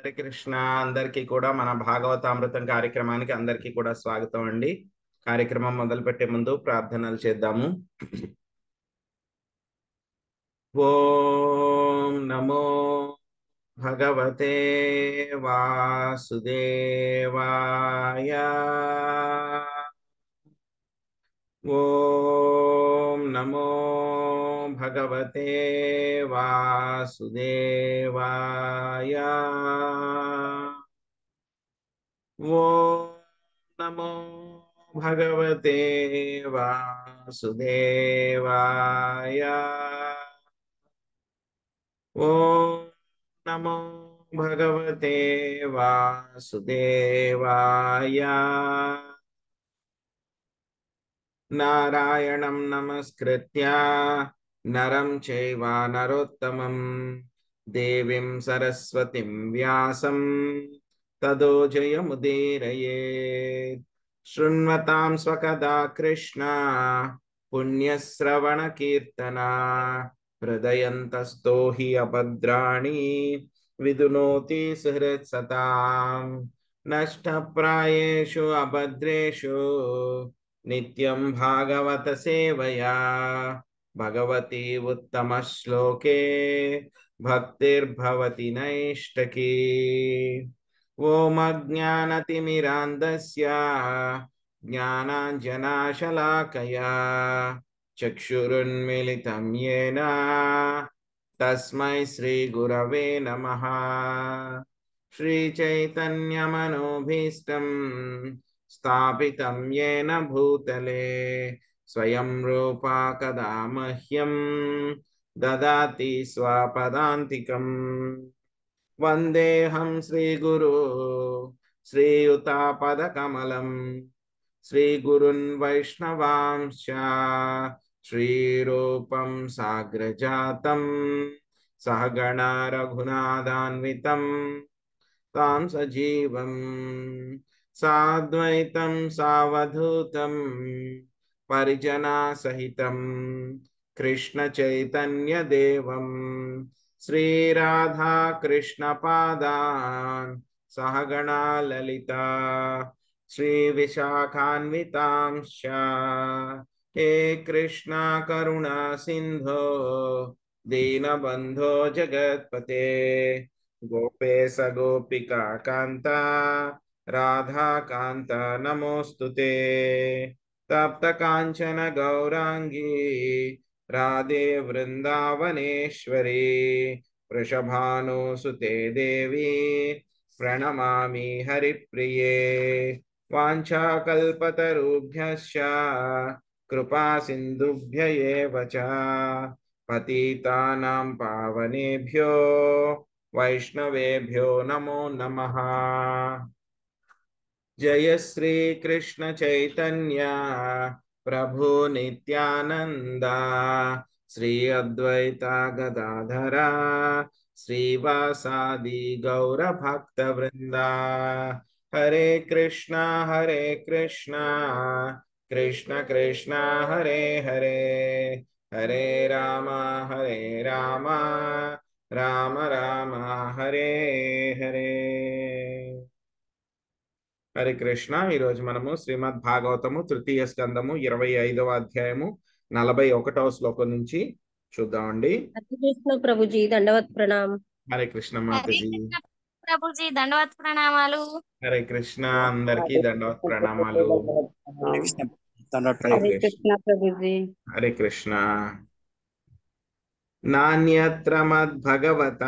హరే కృష్ణ. అందరికీ కూడా మన భాగవతామృతం కార్యక్రమానికి అందరికీ కూడా స్వాగతం అండి. కార్యక్రమం మొదలుపెట్టే ముందు ప్రార్థనలు చేద్దాము. ఓం నమో భగవతే వాసుదేవాయ. ఓం నమో భగవతే వాసుదేవాయ. ఓం నమో భగవతే వాసుదేవాయ. ఓం నమో భగవతే వాసుదేవాయ. నారాయణం నమస్కృత్య నరం చైవ నరోత్తమం దేవీం సరస్వతిం వ్యాసం తదో జయముదీరయేత్. శృణ్వతాం స్వకథా కృష్ణ పుణ్యశ్రవణ కీర్తన హృదయంతస్థో హి అభద్రాణి విదునోతి సుహృత్సతాం. నష్టప్రాయేషు అభద్రేషు నిత్యం భాగవత సేవయా భగవతి ఉత్తమ శ్లోకే భక్తిర్భవతి నైష్టకీ. ఓం అజ్ఞానతిమిరాంధస్య జ్ఞానాంజనాశలాకయా చక్షురున్మిలితం యేన తస్మై శ్రీ గురవే నమః. శ్రీచైతన్యమనోభీష్టం స్థాపితం యేన భూతలే స్వయం రూపా కదా మహ్యం దదాతి స్వపదాంతికం. వందేహం శ్రీగురు శ్రీయుతాపదకమలం శ్రీగురున్ వైష్ణవాంశ్చ శ్రీరూపం సాగ్రజాతం సహగణ రఘునాథాన్వితం తాం సజీవం సాద్వైతం సావధూతం పరిజనా సహితం కృష్ణ చైతన్య దేవం శ్రీరాధా కృష్ణ పాదాన్ సహగణా లలితా శ్రీ విశాఖాన్వితాంశ్చ. హే కృష్ణ కరుణా సింధో దీనబంధో జగత్పతే గోపేశ గోపికా కాంత రాధా కాంత నమోస్తుతే. తప్త కాంచన గౌరాంగీ రాధే వృందావనేశ్వరి వృషభానుసుతే దేవి ప్రణమామి హరిప్రియే. వాంఛాకల్పతరుభ్యశ్చ కృపా సింధుభ్య ఏవ చ పతితానాం పావనేభ్యో వైష్ణవేభ్యో నమో నమః. జయ శ్రీ కృష్ణ చైతన్య ప్రభు నిత్యానంద శ్రీ అద్వైత గదాధర శ్రీవాసాది గౌర భక్త వృంద. హరే కృష్ణ కృష్ణ కృష్ణ హరే హరే హరే రామ రామ రామ హరే హరే. హరే కృష్ణ. ఈరోజు మనము శ్రీమద్ భాగవతము తృతీయ స్కందము 25వ అధ్యాయము 41వ శ్లోకం నుంచి చూద్దామండి. హరే కృష్ణ ప్రభుజీ దండవత్ ప్రణామ్. హరే కృష్ణ హరే మాతాజీ. కృష్ణ ప్రభుజీ దండవత్ ప్రణామాలు. హరే కృష్ణ. అందరికీ దండవత్ ప్రణామాలు. హరే హరే కృష్ణ. కృష్ణ ప్రభుజీ. హరే కృష్ణ. నాన్యత్ర మద్భగవత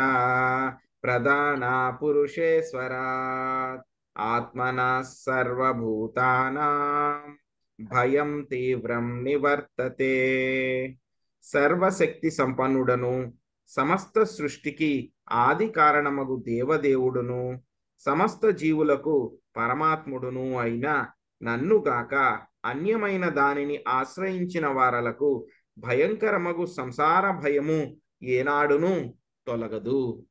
ప్రధాన పురుషేశ్వరాత్ ఆత్మనా సర్వభూతానాం భయం తీవ్రం నివర్తతే. సర్వశక్తి సంపన్నుడను సమస్త సృష్టికి ఆది కారణమగు దేవదేవుడును సమస్త జీవులకు పరమాత్ముడును అయిన నన్నుగాక అన్యమైన దానిని ఆశ్రయించిన వారలకు భయంకరమగు సంసార భయము ఏనాడును తొలగదు.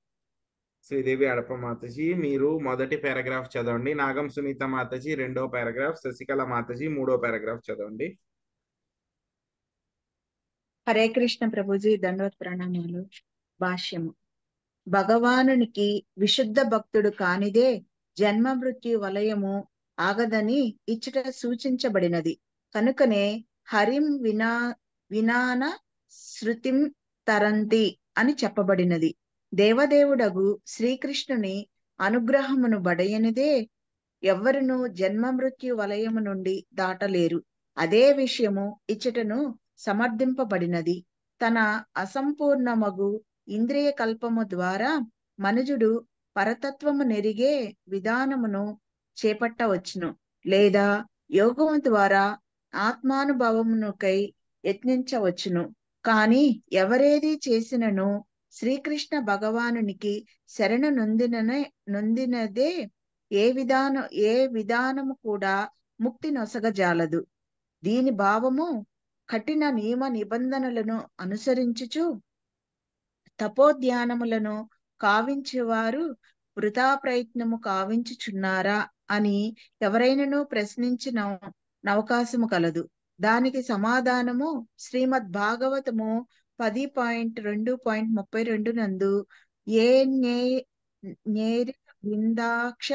శ్రీదేవి అడప మాతాజీ మీరు మొదటి పారాగ్రాఫ్ చదవండి. నాగం సునీత మాతాజీ రెండో పారాగ్రాఫ్, శశికళ మాతాజీ మూడో పారాగ్రాఫ్ చదవండి. హరే కృష్ణ ప్రభుజీ దండవత్ ప్రణామాలు. భాష్యము. భగవానునికి విశుద్ధ భక్తుడు కానిదే జన్మ మృత్యు వలయము ఆగదని ఇచ్చట సూచించబడినది. కనుకనే హరిం వినాన శృతిం తరంతి అని చెప్పబడినది. దేవదేవుడగు శ్రీకృష్ణుని అనుగ్రహమును బడయనిదే ఎవ్వరును జన్మ మృత్యు వలయము నుండి దాటలేరు. అదే విషయము ఇచ్చటను సమర్థింపబడినది. తన అసంపూర్ణమగు ఇంద్రియ కల్పము ద్వారా మనుజుడు పరతత్వము నెరిగే విధానమును చేపట్టవచ్చును, లేదా యోగము ద్వారా ఆత్మానుభవమునకై యత్నించవచ్చును. కాని ఎవరేది చేసినను శ్రీకృష్ణ భగవానునికి శరణు నొందినదే ఏ విధానము కూడా ముక్తి నొసగజాలదు. దీని భావము కఠిన నియమ నిబంధనలను అనుసరించుచు తపోధ్యానములను కావించేవారు వృథా ప్రయత్నము కావించుచున్నారా అని ఎవరైనను ప్రశ్నించిన అవకాశము కలదు. దానికి సమాధానము శ్రీమద్ భాగవతము 10.2.32 నందు ఏ నేరి బృందాక్ష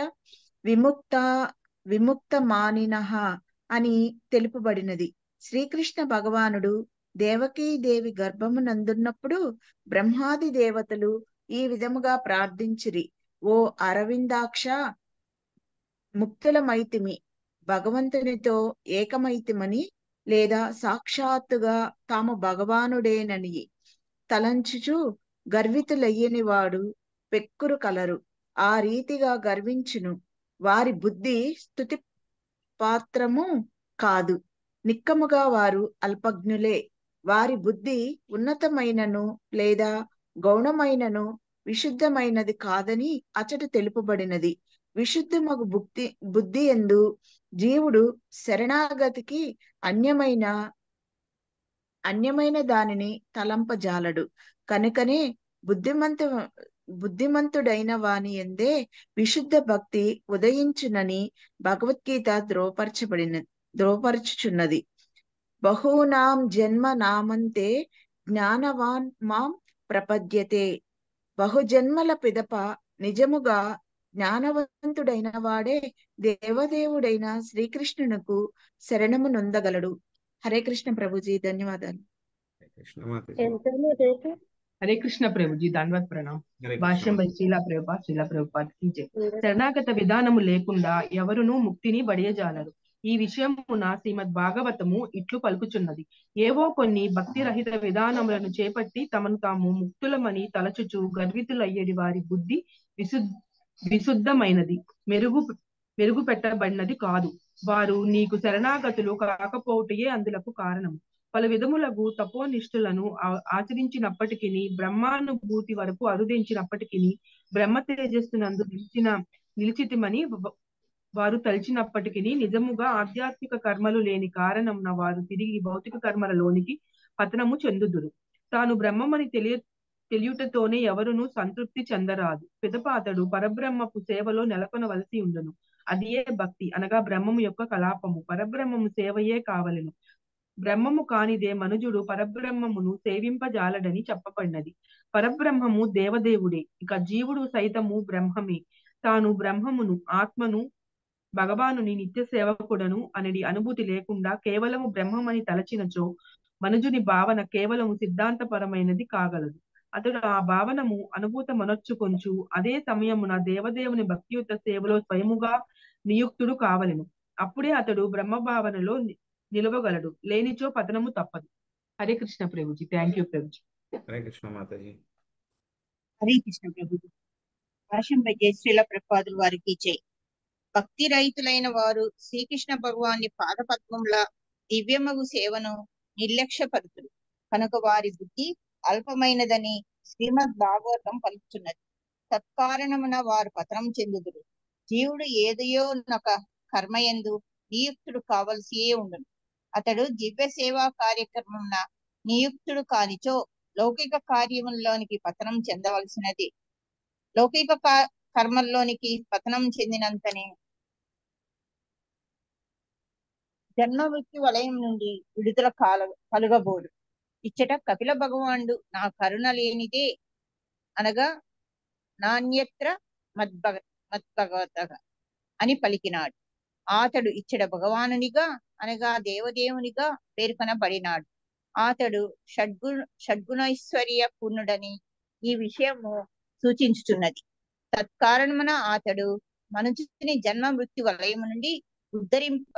విముక్త మానినః అని తెలుపబడినది. శ్రీకృష్ణ భగవానుడు దేవకీదేవి గర్భమునందున్నప్పుడు బ్రహ్మాది దేవతలు ఈ విధముగా ప్రార్థించిరి: ఓ అరవిందాక్ష, ముక్తులమైతిమి, భగవంతునితో ఏకమైతిమని, లేదా సాక్షాత్తుగా తాము భగవానుడేనని తలంచుచు గర్వితులయ్యని వాడు పెక్కురు కలరు. ఆ రీతిగా గర్వించును వారి బుద్ధి స్తుతి పాత్రము కాదు. నిక్కముగా వారు అల్పజ్ఞులే. వారి బుద్ధి ఉన్నతమైనను లేదా గౌణమైనను విశుద్ధమైనది కాదని అచట తెలుపబడినది. విశుద్ధమగు బుద్ధి యందు జీవుడు శరణాగతికి అన్యమైన దానిని తలంపజాలడు. కనుకనే బుద్ధిమంతుడైన వాని యందే విశుద్ధ భక్తి ఉదయించునని భగవద్గీత ధ్రువపరచుచున్నది. బహూనాం జన్మ నామంతే జ్ఞానవాన్ మాం ప్రపద్యతే. బహుజన్మల పిదప నిజముగా జ్ఞానవంతుడైన వాడే దేవదేవుడైన శ్రీకృష్ణునకు శరణము నొందగలడు. హరే కృష్ణ ప్రభుజీ, ధన్యవాదాలు. కృష్ణ మాతాజీ. ఎంతనే రేటు हरे कृष्ण प्रभु जी दंडवत प्रणाम. హరే కృష్ణ భాష్యం బై శ్రీలా ప్రభుపాద్ కీ జై. శరణాగత విధానము లేకుండా ఎవరునూ ముక్తిని బడియజాలరు. ఈ విషయమున శ్రీమద్ భాగవతము ఇట్లు పలుకుచున్నది: ఏవో కొన్ని భక్తి రహిత విధానములను చేపట్టి తమను తాము ముక్తులమని తలచుచు గర్వితులయ్యేది వారి బుద్ధి విశుద్ధమైనది, మెరుగు పెట్టబడినది కాదు. వారు నీకు శరణాగతులు కాకపోవటయే అందులకు కారణము. పలు విధములకు తపోనిష్ఠులను ఆచరించినప్పటికీ, బ్రహ్మానుభూతి వరకు అరుదించినప్పటికీ, బ్రహ్మ తేజస్సునందు నిలిచితిమని వారు తలిచినప్పటికీ, నిజముగా ఆధ్యాత్మిక కర్మలు లేని కారణమున వారు తిరిగి భౌతిక కర్మలలోనికి పతనము చెందుదురు. తాను బ్రహ్మమని తెలియుటతోనే ఎవరునూ సంతృప్తి చెందరాదు. పిదప అతడు పరబ్రహ్మపు సేవలో నెలకొనవలసి ఉండును. అదియే భక్తి అనగా బ్రహ్మము యొక్క కలాపము. పరబ్రహ్మము సేవయే కావలెను. బ్రహ్మము కానిదే మనుజుడు పరబ్రహ్మమును సేవింపజాలడని చెప్పబడినది. పరబ్రహ్మము దేవదేవుడే. ఇక జీవుడు సైతము బ్రహ్మమే. తాను బ్రహ్మమును, ఆత్మను, భగవానుని నిత్య సేవకుడను అనేది అనుభూతి లేకుండా కేవలము బ్రహ్మమని తలచినచో మనుజుని భావన కేవలము సిద్ధాంతపరమైనది కాగలదు. అతడు ఆ భావనము అనుభూతమనొచ్చుకొంచు అదే సమయమున దేవదేవుని భక్తియుత సేవలో స్వయముగా నియుక్తుడు కావలెను. అప్పుడే అతడు బ్రహ్మ భావనలో నిలవగలడు. లేనిచో పతనము తప్పదు. Hare Krishna Prabhuji. Thank you Prabhuji. Hare Krishna Mataji. Hare Krishna Prabhuji. Bhashyam by జయశ్రీల ప్రభుపాదుల వారికి జై. భక్తి రహితులైన వారు శ్రీకృష్ణ భగవాన్ని పాదపద్మముల దివ్యమగు సేవను నిర్లక్ష్యపరుతురు. కనుక వారి బుద్ధి అల్పమైనదని శ్రీమద్ భాగవతం పలుకుతున్నది. తత్కారణమున వారు పతనం చెందుదురు. జీవుడు ఏదయో నొక కర్మయందు నియుక్తుడు కావలసియే ఉండును. అతడు దివ్య సేవా కార్యక్రమమున నియుక్తుడు కానిచో లౌకిక కార్యముల్లోనికి పతనం చెందవలసినది. లౌకిక కర్మల్లోనికి పతనం చెందినంతనే జన్మ మృత్యు వలయం నుండి విడుదల కలుగబోడు. ఇచ్చట కపిల భగవానుడు నా కరుణ లేనిదే అనగా నాణ్యత్ర మద్భగవత అని పలికినాడు. అతడు ఇచ్చట భగవానునిగా అనగా దేవదేవునిగా పేర్కొనబడినాడు. అతడు షడ్గుణైశ్వర్య పూర్ణుడని ఈ విషయము సూచించుతున్నది. తత్కారణమున అతడు మనుషుని జన్మ మృత్యు వలయము నుండి ఉద్ధరింప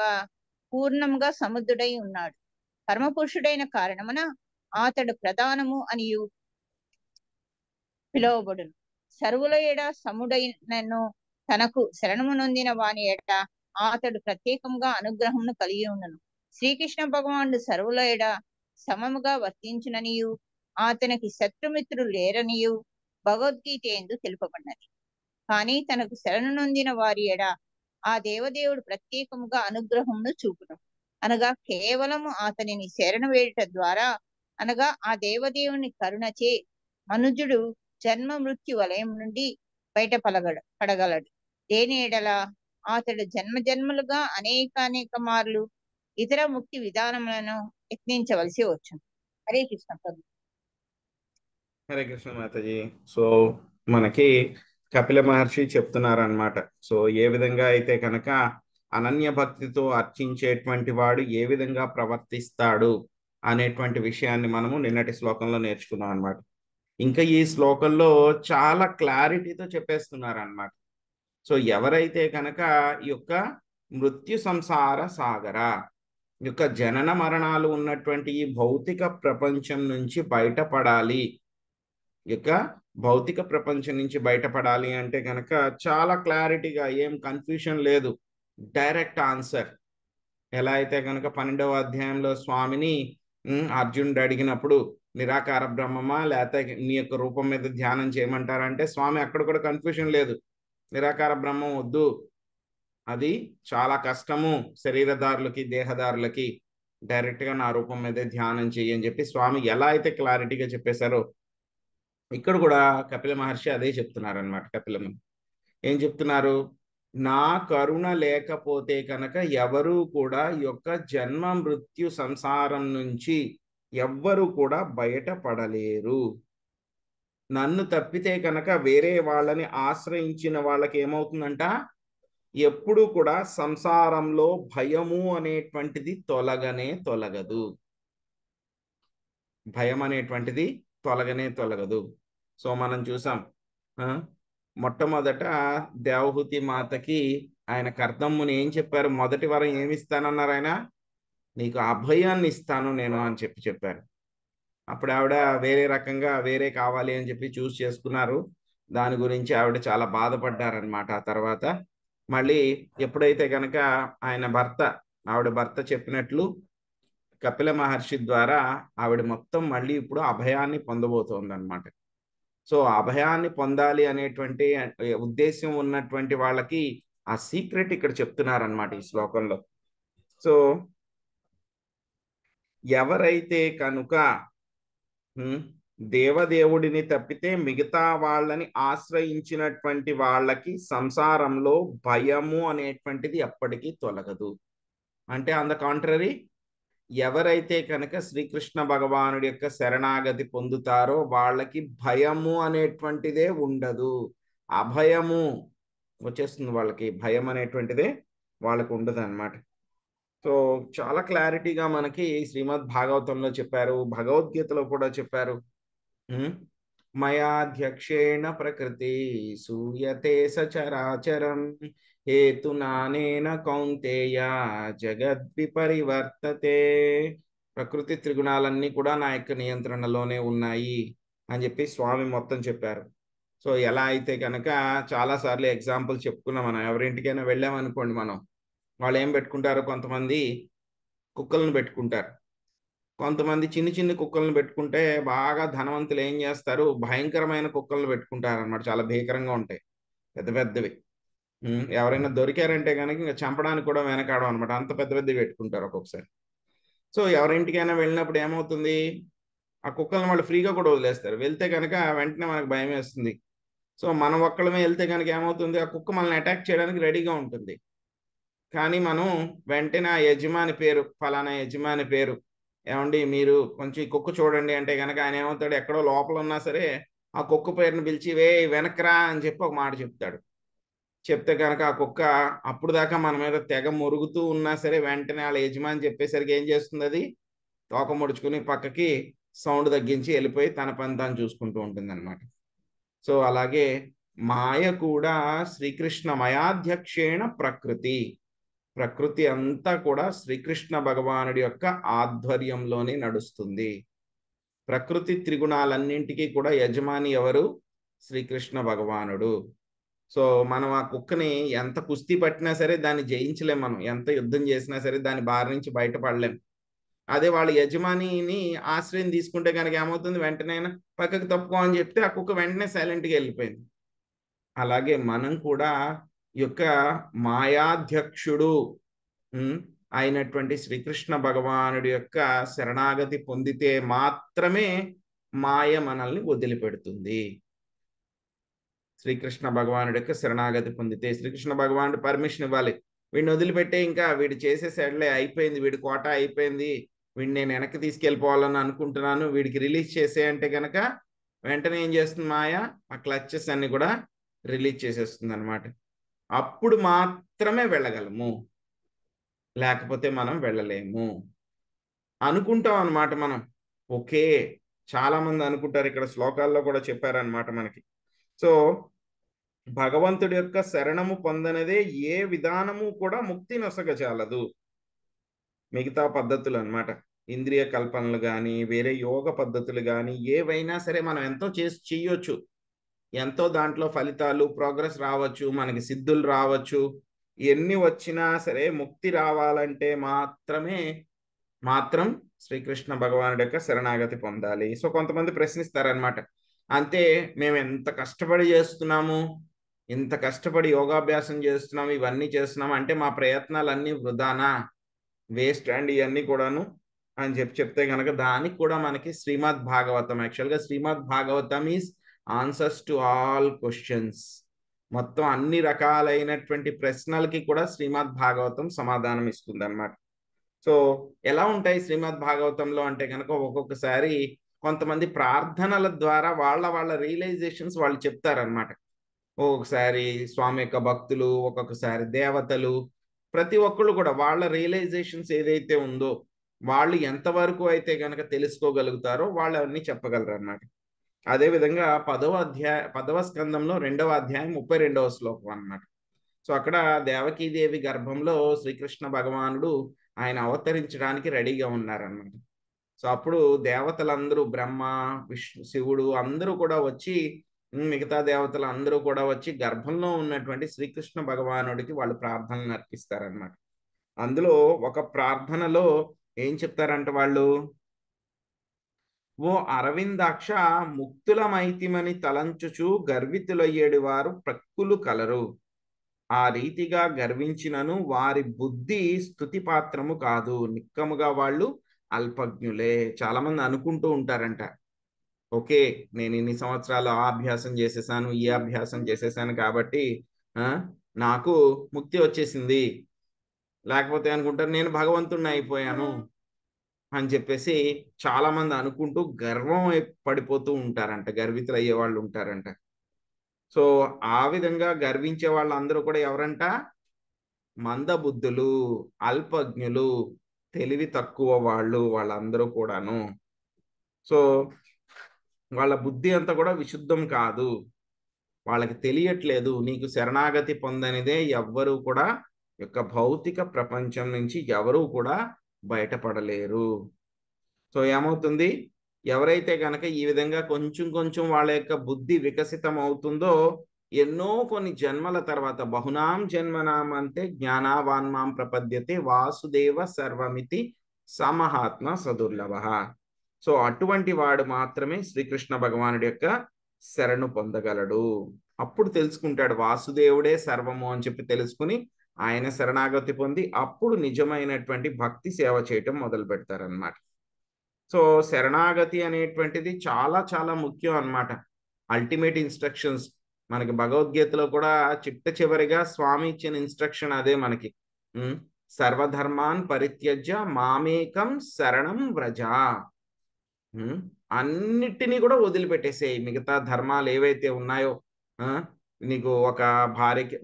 పూర్ణంగా సముద్రుడై ఉన్నాడు. పరమపురుషుడైన కారణమున అతడు ప్రధానము అనియు పిలువబడును. సర్వుల ఎడ సముడైనను తనకు శరణము నొందిన వాని ఎడ అతడు ప్రత్యేకంగా అనుగ్రహమును కలిగి ఉండను. శ్రీకృష్ణ భగవానుడు సర్వుల ఎడ సమముగా వర్తించుననియు అతనికి శత్రుమిత్రులు లేరనియు భగవద్గీత యందు తెలుపబడినది. కానీ తనకు శరణు నొందిన వారి ఎడ ఆ దేవదేవుడు ప్రత్యేకముగా అనుగ్రహమును చూపును. అనగా కేవలము అతనిని శరణ వేయుట ద్వారా అనగా ఆ దేవదేవుని కరుణచే మనుజుడు జన్మ మృత్యు వలయం నుండి పడగలడు. దేని ఎడల అతడు జన్మలుగా అనేక మార్లు ఇతర ముక్తి విధానములను యత్నించవలసి వచ్చును. హరే కృష్ణ ప్రభు. హరే కృష్ణ మాతాజీ. సో మనకి కపిల మహర్షి చెప్తున్నారు అన్నమాట. సో ఏ విధంగా అయితే కనుక అనన్య భక్తితో అర్చించేటువంటి వాడు ఏ విధంగా ప్రవర్తిస్తాడు అనేటువంటి విషయాన్ని మనము నిన్నటి శ్లోకంలో నేర్చుకున్నాం అన్నమాట. ఇంకా ఈ శ్లోకంలో చాలా క్లారిటీతో చెప్పేస్తున్నారు అన్నమాట. సో ఎవరైతే కనుక ఈ యొక్క మృత్యు సంసార సాగర ఈ యొక్క జనన మరణాలు ఉన్నటువంటి ఈ భౌతిక ప్రపంచం నుంచి బయటపడాలి, ఈ యొక్క భౌతిక ప్రపంచం నుంచి బయటపడాలి అంటే కనుక చాలా క్లారిటీగా ఏం కన్ఫ్యూషన్ లేదు, డైరెక్ట్ ఆన్సర్. ఎలా అయితే కనుక 12వ అధ్యాయంలో స్వామిని అర్జునుడు అడిగినప్పుడు నిరాకార బ్రహ్మమా లేకపోతే నీ యొక్క రూపం మీద ధ్యానం చేయమంటారంటే స్వామి అక్కడ కూడా కన్ఫ్యూషన్ లేదు, నిరాకార బ్రహ్మం వద్దు, అది చాలా కష్టము శరీరదారులకి దేహదారులకి, డైరెక్ట్గా నా రూపం మీదే ధ్యానం చెయ్యి అని చెప్పి స్వామి ఎలా అయితే క్లారిటీగా చెప్పేశారో ఇక్కడ కూడా కపిల మహర్షి అదే చెప్తున్నారు అనమాట. ఏం చెప్తున్నారు? నా కరుణ లేకపోతే కనుక ఎవరు కూడా ఈ యొక్క జన్మ మృత్యు సంసారం నుంచి ఎవ్వరు కూడా బయటపడలేరు. నన్ను తప్పితే కనుక వేరే వాళ్ళని ఆశ్రయించిన వాళ్ళకి ఏమవుతుందంట, ఎప్పుడు కూడా సంసారంలో భయము అనేటువంటిది తొలగదు. భయం అనేటువంటిది తొలగదు. సో మనం చూసాం, మొట్టమొదట దేవహూతి మాతకి ఆయన కర్దమ్ముని ఏం చెప్పారు? మొదటి వరం ఏమిస్తానన్నారు ఆయన? నీకు అభయాన్ని ఇస్తాను నేను అని చెప్పారు. అప్పుడు ఆవిడ వేరే రకంగా వేరే కావాలి అని చెప్పి చూస్ చేసుకున్నారు. దాని గురించి ఆవిడ చాలా బాధపడ్డారనమాట. ఆ తర్వాత మళ్ళీ ఎప్పుడైతే కనుక ఆవిడ భర్త చెప్పినట్లు కపిల మహర్షి ద్వారా ఆవిడ మొత్తం మళ్ళీ ఇప్పుడు అభయాన్ని పొందబోతోంది అనమాట. సో అభయాన్ని పొందాలి అనేటువంటి ఉద్దేశం ఉన్నటువంటి వాళ్ళకి ఆ సీక్రెట్ ఇక్కడ చెప్తున్నారనమాట ఈ శ్లోకంలో. సో ఎవరైతే కనుక దేవదేవుడిని తప్పితే మిగతా వాళ్ళని ఆశ్రయించినటువంటి వాళ్ళకి సంసారంలో భయము అనేటువంటిది ఎప్పటికీ తొలగదు. అంటే ఆన్ ద కాంట్రరీ, ఎవరైతే కనుక శ్రీకృష్ణ భగవానుడి యొక్క శరణాగతి పొందుతారో వాళ్ళకి భయము అనేటువంటిదే ఉండదు, అభయము వచ్చేస్తుంది వాళ్ళకి, భయం అనేటువంటిదే వాళ్ళకు ఉండదు అన్నమాట. సో చాలా క్లారిటీగా మనకి శ్రీమద్ భాగవతంలో చెప్పారు, భగవద్గీతలో కూడా చెప్పారు. మయాధ్యక్షేణ ప్రకృతి సూయతే సచరాచరం హేతునానేన కౌంతేయ జగద్విపరివర్తతే. ప్రకృతి త్రిగుణాలన్నీ కూడా నా యొక్క నియంత్రణలోనే ఉన్నాయి అని చెప్పి స్వామి మొత్తం చెప్పారు. సో ఎలా అయితే కనుక చాలాసార్లు ఎగ్జాంపుల్ చెప్పుకున్నాం. మనం ఎవరింటికైనా వెళ్ళామనుకోండి, వాళ్ళు ఏం పెట్టుకుంటారు? కొంతమంది కుక్కలను పెట్టుకుంటారు, కొంతమంది చిన్ని కుక్కలను పెట్టుకుంటే బాగా ధనవంతులు ఏం చేస్తారు? భయంకరమైన కుక్కలను పెట్టుకుంటారు అన్నమాట. చాలా భీకరంగా ఉంటాయి, పెద్దవి. ఎవరైనా దొరికారంటే కనుక ఇంకా చంపడానికి కూడా వెనకాడం అనమాట, అంత పెద్దవి పెట్టుకుంటారు ఒక్కొక్కసారి. సో ఎవరింటికైనా వెళ్ళినప్పుడు ఏమవుతుంది? ఆ కుక్కలను వాళ్ళు ఫ్రీగా కూడా వదిలేస్తారు. వెళ్తే కనుక వెంటనే మనకు భయం వేస్తుంది. సో మనం ఒక్కళ్ళమే వెళ్తే కనుక ఏమవుతుంది? ఆ కుక్క మనల్ని అటాక్ చేయడానికి రెడీగా ఉంటుంది. కానీ మనం వెంటనే ఆ యజమాని పేరు, ఫలానా యజమాని పేరు, ఏమండి మీరు కొంచెం ఈ కుక్క చూడండి అంటే కనుక ఆయన ఏమవుతాడు? ఎక్కడో లోపల ఉన్నా సరే ఆ కుక్క పేరుని పిలిచి వే వెనక్రా అని చెప్పి ఒక మాట చెప్తాడు. చెప్తే కనుక ఆ కుక్క అప్పుడు దాకా మన మీద తెగ మురుగుతూ ఉన్నా సరే వెంటనే వాళ్ళ యజమాని చెప్పేసరికి ఏం చేస్తుంది, అది తోక ముడుచుకుని పక్కకి సౌండ్ తగ్గించి వెళ్ళిపోయి తన పని తాను చూసుకుంటూ ఉంటుంది అనమాట. సో అలాగే మాయ కూడా శ్రీకృష్ణ మయాధ్యక్షేణ ప్రకృతి అంతా కూడా శ్రీకృష్ణ భగవానుడి యొక్క ఆధ్వర్యంలోనే నడుస్తుంది. ప్రకృతి త్రిగుణాలన్నింటికీ కూడా యజమాని ఎవరు? శ్రీకృష్ణ భగవానుడు. సో మనం ఆ కుక్కని ఎంత కుస్తీ పట్టినా సరే దాన్ని జయించలేం, మనం ఎంత యుద్ధం చేసినా సరే దాని బారి నుంచి బయటపడలేం. అదే వాళ్ళ యజమానిని ఆశ్రయం తీసుకుంటే కనుక ఏమవుతుంది, వెంటనే పక్కకు తప్పుకో అని చెప్తే ఆ కుక్క వెంటనే సైలెంట్గా వెళ్ళిపోయింది. అలాగే మనం కూడా ఈ యొక్క మాయాధ్యక్షుడు అయినటువంటి శ్రీకృష్ణ భగవానుడి యొక్క శరణాగతి పొందితే మాత్రమే మాయ మనల్ని వదిలిపెడుతుంది. శ్రీకృష్ణ భగవానుడి యొక్క శరణాగతి పొందితే శ్రీకృష్ణ భగవానుడు పర్మిషన్ ఇవ్వాలి, వీడిని వదిలిపెట్టే, ఇంకా వీడు చేసేసాడులే, అయిపోయింది, వీడి కోట అయిపోయింది, వీడిని నేను వెనక్కి తీసుకెళ్ళిపోవాలని అనుకుంటున్నాను, వీడికి రిలీజ్ చేసే అంటే కనుక వెంటనే ఏం చేస్తుంది మాయ, ఆ క్లచెస్ అన్ని కూడా రిలీజ్ చేసేస్తుంది అనమాట. అప్పుడు మాత్రమే వెళ్ళగలము, లేకపోతే మనం వెళ్ళలేము అనుకుంటాం అనమాట మనం. ఓకే, చాలా మంది అనుకుంటారు, ఇక్కడ శ్లోకాల్లో కూడా చెప్పారనమాట మనకి. సో భగవంతుడి యొక్క శరణము పొందనదే ఏ విధానము కూడా ముక్తి నొసగజాలదు. మిగతా పద్ధతులు అన్నమాట, ఇంద్రియ కల్పనలు కానీ వేరే యోగ పద్ధతులు కానీ ఏవైనా సరే మనం ఎంతో చేయొచ్చు, ఎంతో దాంట్లో ఫలితాలు ప్రోగ్రెస్ రావచ్చు, మనకి సిద్ధులు రావచ్చు, ఎన్ని వచ్చినా సరే ముక్తి రావాలంటే మాత్రం శ్రీకృష్ణ భగవానుడి యొక్క శరణాగతి పొందాలి. సో కొంతమంది ప్రశ్నిస్తారనమాట, అంతే మేము ఎంత కష్టపడి చేస్తున్నాము, ఇంత కష్టపడి యోగాభ్యాసం చేస్తున్నాము, ఇవన్నీ చేస్తున్నాము, అంటే మా ప్రయత్నాలన్నీ వృధానా, వేస్ట్ అండ్ ఇవన్నీ కూడాను అని చెప్తే కనుక దానికి కూడా మనకి శ్రీమద్ భాగవతం, యాక్చువల్గా Srimad Bhagavatam is answers to all questions. మొత్తం అన్ని రకాలైనటువంటి ప్రశ్నలకి కూడా శ్రీమద్ భాగవతం సమాధానం ఇస్తుంది అనమాట. సో ఎలా ఉంటాయి శ్రీమద్ భాగవతంలో అంటే కనుక ఒక్కొక్కసారి కొంతమంది ప్రార్థనల ద్వారా వాళ్ళ రియలైజేషన్స్ వాళ్ళు చెప్తారనమాట. ఒక్కొక్కసారి స్వామి యొక్క భక్తులు, ఒక్కొక్కసారి దేవతలు, ప్రతి ఒక్కళ్ళు కూడా వాళ్ళ రియలైజేషన్స్ ఏదైతే ఉందో వాళ్ళు ఎంతవరకు అయితే కనుక తెలుసుకోగలుగుతారో వాళ్ళు అవన్నీ చెప్పగలరు అన్నమాట. అదేవిధంగా 10వ స్కందంలో 2వ అధ్యాయం 32వ శ్లోకం అన్నమాట. సో అక్కడ దేవకీదేవి గర్భంలో శ్రీకృష్ణ భగవానుడు ఆయన అవతరించడానికి రెడీగా ఉన్నారన్నమాట. సో అప్పుడు దేవతలందరూ, బ్రహ్మ, విష్ణు, శివుడు అందరూ కూడా వచ్చి, మిగతా దేవతలు అందరూ కూడా వచ్చి గర్భంలో ఉన్నటువంటి శ్రీకృష్ణ భగవానుడికి వాళ్ళు ప్రార్థనలు అర్పిస్తారనమాట. అందులో ఒక ప్రార్థనలో ఏం చెప్తారంటే వాళ్ళు, ఓ అరవిందాక్ష ముక్తులమైతిమని తలంచుచు గర్వితులయ్యేడు వారు ప్రక్కులు కలరు, ఆ రీతిగా గర్వించినను వారి బుద్ధి స్తుతి పాత్రము కాదు, నిక్కముగా వాళ్ళు అల్పజ్ఞులే. చాలా మంది అనుకుంటూ ఉంటారంట, ఓకే నేను ఇన్ని సంవత్సరాలు ఆ అభ్యాసం చేసేసాను, ఈ అభ్యాసం చేసేసాను కాబట్టి నాకు ముక్తి వచ్చేసింది, లేకపోతే అనుకుంటారు నేను భగవంతుడిని అయిపోయాను అని చెప్పేసి చాలా మంది అనుకుంటూ గర్వం పడిపోతూ ఉంటారంట, గర్వితులు అయ్యే వాళ్ళు ఉంటారంట. సో ఆ విధంగా గర్వించే వాళ్ళందరూ కూడా ఎవరంట, మందబుద్ధులు, అల్పజ్ఞులు, తెలివి తక్కువ వాళ్ళందరూ కూడాను. సో వాళ్ళ బుద్ధి అంతా కూడా విశుద్ధం కాదు, వాళ్ళకి తెలియట్లేదు నీకు శరణాగతి పొందనిదే ఎవ్వరూ కూడా యొక్క భౌతిక ప్రపంచం నుంచి ఎవరూ కూడా బయటపడలేరు. సో ఏమవుతుంది, ఎవరైతే కనుక ఈ విధంగా కొంచెం వాళ్ళ యొక్క బుద్ధి వికసితం అవుతుందో ఎన్నో కొన్ని జన్మల తర్వాత, బహునాం జన్మనాం అంటే జ్ఞానావాన్మాం ప్రపద్యతే వాసుదేవ సర్వమితి సమహాత్మ సదుర్లభ. సో అటువంటి వాడు మాత్రమే శ్రీకృష్ణ భగవానుడి యొక్క శరణు పొందగలడు. అప్పుడు తెలుసుకుంటాడు వాసుదేవుడే సర్వము అని చెప్పి తెలుసుకుని ఆయన శరణాగతి పొంది అప్పుడు నిజమైనటువంటి భక్తి సేవ చేయటం మొదలు పెడతారనమాట. సో శరణాగతి అనేటువంటిది చాలా చాలా ముఖ్యం అన్నమాట. అల్టిమేట్ ఇన్స్ట్రక్షన్స్ మనకి భగవద్గీతలో కూడా చివరిగా స్వామి ఇచ్చిన ఇన్స్ట్రక్షన్ అదే మనకి, సర్వధర్మాన్ పరిత్యజ్య మామేకం శరణం వ్రజ. ఉమ్, అన్నిటినీ కూడా వదిలిపెట్టేసేయి. మిగతా ధర్మాలు ఏవైతే ఉన్నాయో, ఆ, నీకు ఒక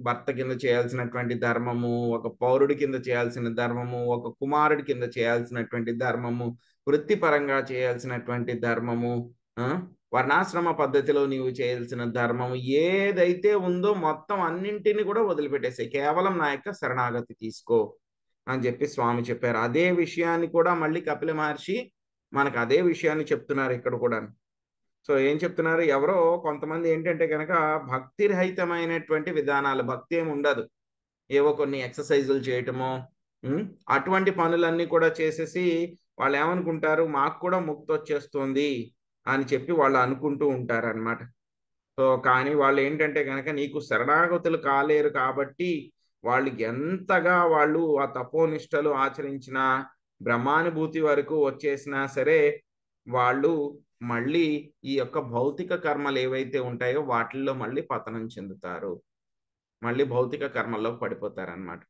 భర్త కింద చేయాల్సినటువంటి ధర్మము, ఒక పౌరుడి కింద చేయాల్సిన ధర్మము, ఒక కుమారుడి కింద చేయాల్సినటువంటి ధర్మము, వృత్తిపరంగా చేయాల్సినటువంటి ధర్మము, ఆ, వర్ణాశ్రమ పద్ధతిలో నీవు చేయాల్సిన ధర్మము ఏదైతే ఉందో మొత్తం అన్నింటినీ కూడా వదిలిపెట్టేసాయి, కేవలం నా యొక్క శరణాగతి తీసుకో అని చెప్పి స్వామి చెప్పారు. అదే విషయాన్ని కూడా మళ్ళీ కపిల మహర్షి మనకు అదే విషయాన్ని చెప్తున్నారు ఇక్కడ కూడా. సో ఏం చెప్తున్నారు, ఎవరో కొంతమంది ఏంటంటే కనుక భక్తి రహితమైనటువంటి విధానాలు, భక్తి ఏమి ఉండదు, ఏవో కొన్ని ఎక్సర్సైజులు చేయటమో, అటువంటి పనులన్నీ కూడా చేసేసి వాళ్ళు ఏమనుకుంటారు, మాకు కూడా ముక్తి వచ్చేస్తుంది అని చెప్పి వాళ్ళు అనుకుంటూ ఉంటారు అనమాట. సో కానీ వాళ్ళు ఏంటంటే కనుక నీకు శరణాగతులు కాలేరు కాబట్టి వాళ్ళు ఎంతగా వాళ్ళు ఆ తపోనిష్టలు ఆచరించిన బ్రహ్మానుభూతి వరకు వచ్చేసినా సరే వాళ్ళు మళ్ళీ ఈ యొక్క భౌతిక కర్మలు ఏవైతే ఉంటాయో వాటిల్లో మళ్ళీ పతనం చెందుతారు, మళ్ళీ భౌతిక కర్మల్లో పడిపోతారు అనమాట.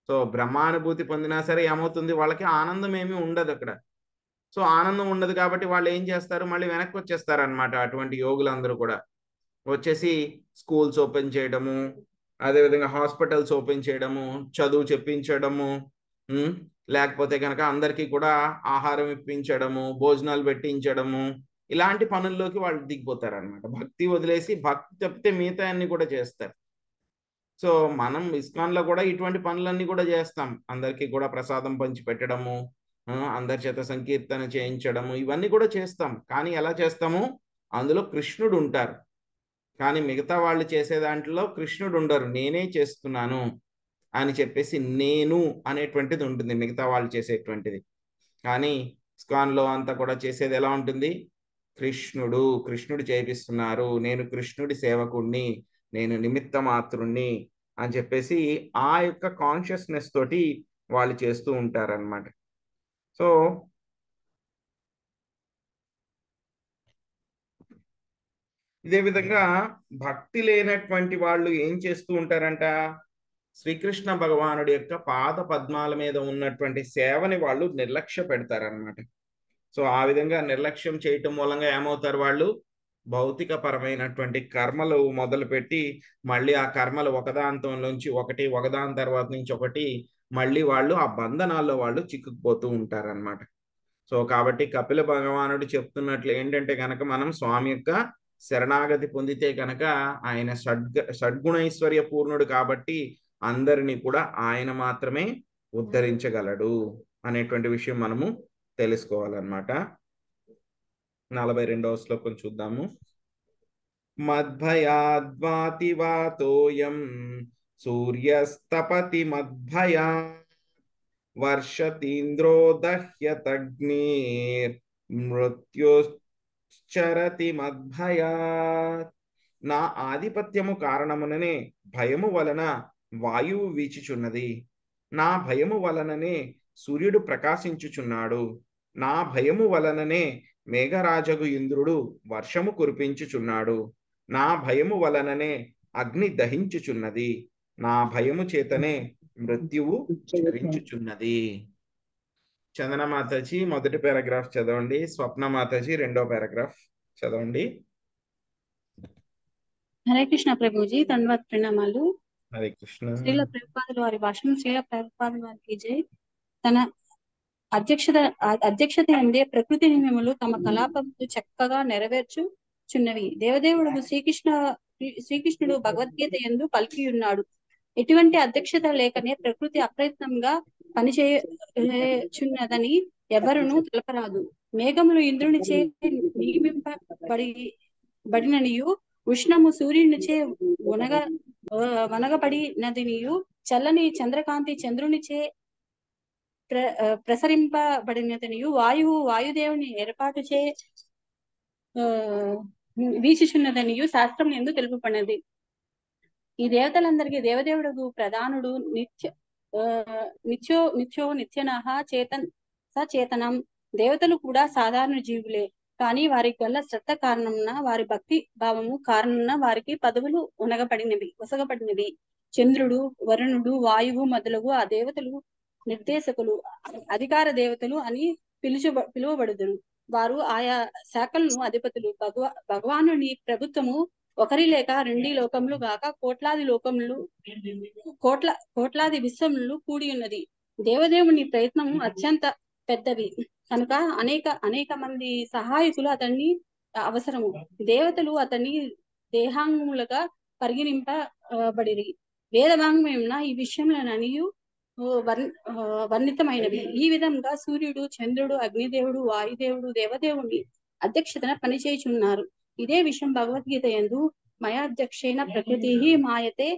సో బ్రహ్మానుభూతి పొందినా సరే ఏమవుతుంది, వాళ్ళకి ఆనందం ఏమీ ఉండదు అక్కడ. సో ఆనందం ఉండదు కాబట్టి వాళ్ళు ఏం చేస్తారు, మళ్ళీ వెనక్కి వచ్చేస్తారు అనమాట. అటువంటి యోగులందరూ కూడా వచ్చేసి స్కూల్స్ ఓపెన్ చేయడము, అదేవిధంగా హాస్పిటల్స్ ఓపెన్ చేయడము, చదువు చెప్పించడము, లేకపోతే కనుక అందరికీ కూడా ఆహారం ఇప్పించడము, భోజనాలు పెట్టించడము, ఇలాంటి పనుల్లోకి వాళ్ళు దిగిపోతారు అనమాట. భక్తి వదిలేసి భక్తి తప్పితే మిగతా అన్ని కూడా చేస్తారు. సో మనం ఇస్కాన్లో కూడా ఇటువంటి పనులన్నీ కూడా చేస్తాం, అందరికీ కూడా ప్రసాదం పంచి పెట్టడము, అందరి చేత సంకీర్తన చేయించడము, ఇవన్నీ కూడా చేస్తాం. కానీ ఎలా చేస్తాము, అందులో కృష్ణుడు ఉంటారు, కానీ మిగతా వాళ్ళు చేసే దాంట్లో కృష్ణుడు ఉండరు. నేనే చేస్తున్నాను అని చెప్పేసి నేను అనేటువంటిది ఉంటుంది మిగతా వాళ్ళు చేసేటువంటిది. కానీ ఇస్కాన్లో అంతా కూడా చేసేది ఎలా ఉంటుంది, కృష్ణుడు చేపిస్తున్నారు, నేను కృష్ణుడి సేవకుణ్ణి, నేను నిమిత్త మాత్రుణ్ణి అని చెప్పేసి ఆ యొక్క కాన్షియస్నెస్ తోటి వాళ్ళు చేస్తూ ఉంటారన్నమాట. సో ఇదే విధంగా భక్తి లేనటువంటి వాళ్ళు ఏం చేస్తూ ఉంటారంట, శ్రీకృష్ణ భగవానుడి యొక్క పాద పద్మాల మీద ఉన్నటువంటి సేవని వాళ్ళు నిర్లక్ష్య పెడతారనమాట. సో ఆ విధంగా నిర్లక్ష్యం చేయటం మూలంగా ఏమవుతారు, వాళ్ళు భౌతిక పరమైనటువంటి కర్మలు మొదలుపెట్టి మళ్ళీ ఆ కర్మలు ఒకదాంతంలోంచి ఒకటి, ఒకదాని తర్వాత నుంచి ఒకటి, మళ్ళీ వాళ్ళు ఆ బంధనాల్లో వాళ్ళు చిక్కుకుపోతూ ఉంటారనమాట. సో కాబట్టి కపిల భగవానుడు చెప్తున్నట్లు ఏంటంటే కనుక మనం స్వామి యొక్క శరణాగతి పొందితే కనుక ఆయన షడ్గుణైశ్వర్య పూర్ణుడు కాబట్టి అందరినీ కూడా ఆయన మాత్రమే ఉద్ధరించగలడు అనేటువంటి విషయం మనము తెలుసుకోవాలన్నమాట. 42వ శ్లోకం చూద్దాము. మద్భయాద్వాతి వాతోయం సూర్యస్తపతి మద్భయా వర్షతీంద్రో దహ్యతగ్నిర్ మృత్యుశ్చరతి మద్భయాత్. నా ఆధిపత్యము కారణముననే భయము వలన వాయువు వీచుచున్నది, నా భయము వలననే సూర్యుడు ప్రకాశించుచున్నాడు, నా భయము వలననే మేఘరాజగు ఇంద్రుడు వర్షము కురిపించుచున్నాడు, నా భయము వలననే అగ్ని దహించుచున్నది, నా భయము చేతనే మృత్యువు చరించుచున్నది. చందన మాతాజీ మొదటి పారాగ్రాఫ్ చదవండి, స్వప్న మాతాజీ రెండో పారాగ్రాఫ్ చదవండి. హరే కృష్ణ ప్రభుజీ, దండవత్ ప్రణామాలు. హరే కృష్ణ. శ్రీల ప్రభుపాదుల వారి భాషణం. శ్రీల ప్రభుపాదుల వారికి జై. తన అధ్యక్షత అందే ప్రకృతి నియమములు తమ కలాపములు చక్కగా నెరవేర్చుచున్నవి. దేవదేవుడు శ్రీకృష్ణుడు భగవద్గీత యందు పలికి ఉన్నాడు, ఎటువంటి అధ్యక్షత లేకనే ప్రకృతి అప్రయత్నంగా పనిచేయుచున్నదని ఎవరునూ తెలపరాదు. మేఘములు ఇంద్రునిచే నియమింపబడిననియు, ఉష్ణము సూర్యునిచే వనగబడినదినియు, చల్లని చంద్రకాంతి చంద్రునిచే ప్రసరింపబడినదినియు, వాయువు వాయుదేవుని ఏర్పాటుచే వీచుచున్నదనియు శాస్త్రం యందు తెలుపబడినది. ఈ దేవతలందరికీ దేవదేవుడు ప్రధానుడు, నిత్యనః సచేతనం. దేవతలు కూడా సాధారణ జీవులే, కానీ వారికి గల శ్రద్ధ కారణమున, వారి భక్తి భావము కారణమున వారికి పదవులు ఒసగబడినవి. చంద్రుడు, వరుణుడు, వాయువు మొదలగు ఆ దేవతలు నిర్దేశకులు, అధికార దేవతలు అని పిలువబడుదురు. వారు ఆయా శాఖలను అధిపతులు. భగవానుని ప్రభుత్వము ఒకరి లేక రెండు లోకములు గాక కోట్లాది లోకములు కోట్లాది విశ్వములు కూడి ఉన్నది. దేవదేవుని ప్రయత్నము అత్యంత పెద్దవి కనుక అనేక మంది సహాయకులు అతన్ని అవసరము. దేవతలు అతన్ని దేహాంగములుగా పరిగణింపబడిరి. వేదవాంగ్మయమున ఈ విషయంలోననియు వర్ణితమైనవి. ఈ విధంగా సూర్యుడు, చంద్రుడు, అగ్నిదేవుడు, వాయుదేవుడు దేవదేవుని అధ్యక్షతన పనిచేయుచున్నారు. ఇదే విషయం భగవద్గీత యందు మయాధ్యక్షేణ ప్రకృతి మాయతే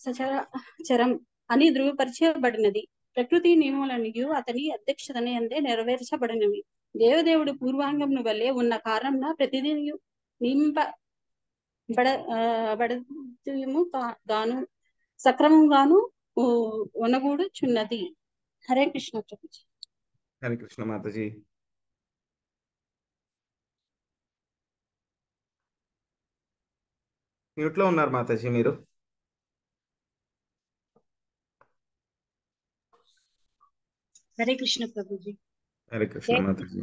సచరం అని ధృవపరచబడినది. ప్రకృతి నియమాలనియు అతని అధ్యక్షతన యందే నెరవేర్చబడినవి. దేవదేవుడు పూర్వాంగమును వల్లే ఉన్న కారణంన ప్రతిదీ నింపబడము గాను సక్రమంగాను ఒనగూడుచున్నది. హరే కృష్ణ ప్రభుజీ. హరే కృష్ణ మాతాజీ. మ్యూట్లో ఉన్నారు మాతాజీ మీరు. హరే కృష్ణ ప్రభుజీ. హరే కృష్ణ మాతాజీ.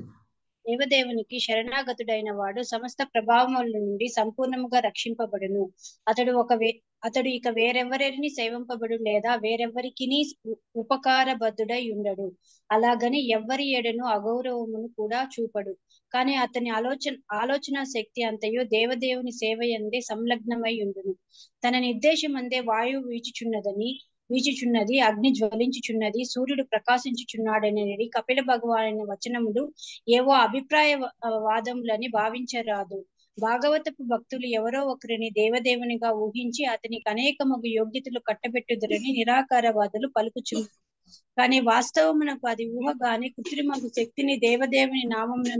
దేవదేవునికి శరణాగతుడైన వాడు సమస్త ప్రభావముల నుండి సంపూర్ణముగా రక్షింపబడును. అతడు ఇక వేరెవరిని సేవింపబడు లేదా వేరెవరికి ఉపకారబద్ధుడై ఉండడు. అలాగని ఎవ్వరి ఎడను అగౌరవమును కూడా చూపడు. కానీ అతని ఆలోచన శక్తి అంతయు దేవదేవుని సేవయందే సంలగ్నమై ఉండును. తన నిర్దేశమందే వాయువు వీచుచున్నది, అగ్ని జ్వలించుచున్నది, సూర్యుడు ప్రకాశించుచున్నాడనేది కపిల భగవాను వచనములు ఏవో అభిప్రాయ వాదములని భావించరాదు. భాగవతపు భక్తులు ఎవరో ఒకరిని దేవదేవునిగా ఊహించి అతనికి అనేకమగు యోగ్యతలు కట్టబెట్టుదురని నిరాకారవాదులు పలుకుచున్నారు. కానీ వాస్తవమునకు అది ఊహగానే కృత్రిమగు శక్తిని దేవదేవుని నామమును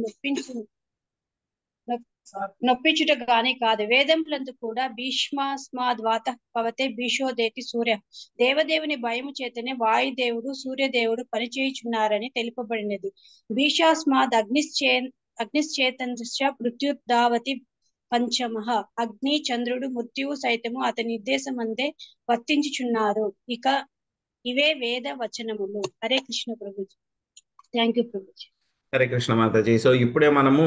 నొప్పించుట గాని కాదు. వేదంలందు కూడా భీష్మాస్మాద్వాత పవతే భీషోదేతి సూర్య, దేవదేవుని భయము చేతనే వాయుదేవుడు సూర్యదేవుడు పనిచేయుచున్నారని తెలుపబడినది. భీషాస్మాద్ అగ్నిశ్చేతంశ్చ మృత్యుర్ధావతి పంచమః, అగ్ని చంద్రుడు మృత్యువు సైతము అతని నిర్దేశమందే వర్తించుచున్నారు. ఇవే వేద వచనములు. Hare Krishna Prabhuji. Thank you Prabhuji. Hare Krishna Mataji. So ఇప్పుడే మనం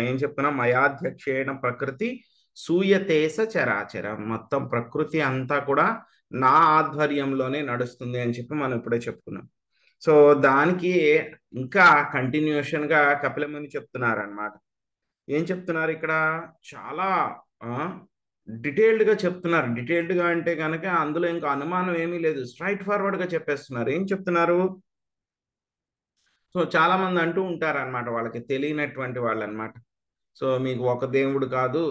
ఏం చెప్పుకున్నాం, మయాధ్యక్షేణ ప్రకృతి సూయతేస చరాచర. మొత్తం ప్రకృతి అంతా కూడా నా ఆధ్వర్యంలోనే నడుస్తుంది అని చెప్పి మనం ఇప్పుడే చెప్పుకున్నాం. సో దానికి ఇంకా కంటిన్యూషన్ గా కపిల ముని చెప్తున్నారు అన్నమాట. ఏం చెప్తున్నారు ఇక్కడ, చాలా డీటెయిల్డ్ గా చెప్తున్నారు. డీటెయిల్డ్ గా అంటే కనుక అందులో ఇంకా అనుమానం ఏమీ లేదు, స్ట్రైట్ ఫార్వర్డ్ గా చెప్పేస్తున్నారు. ఏం చెప్తున్నారు, సో చాలా మంది అంటూ ఉంటారు అనమాట, వాళ్ళకి తెలియనటువంటి వాళ్ళు అనమాట. సో మీకు ఒక దేవుడు కాదు,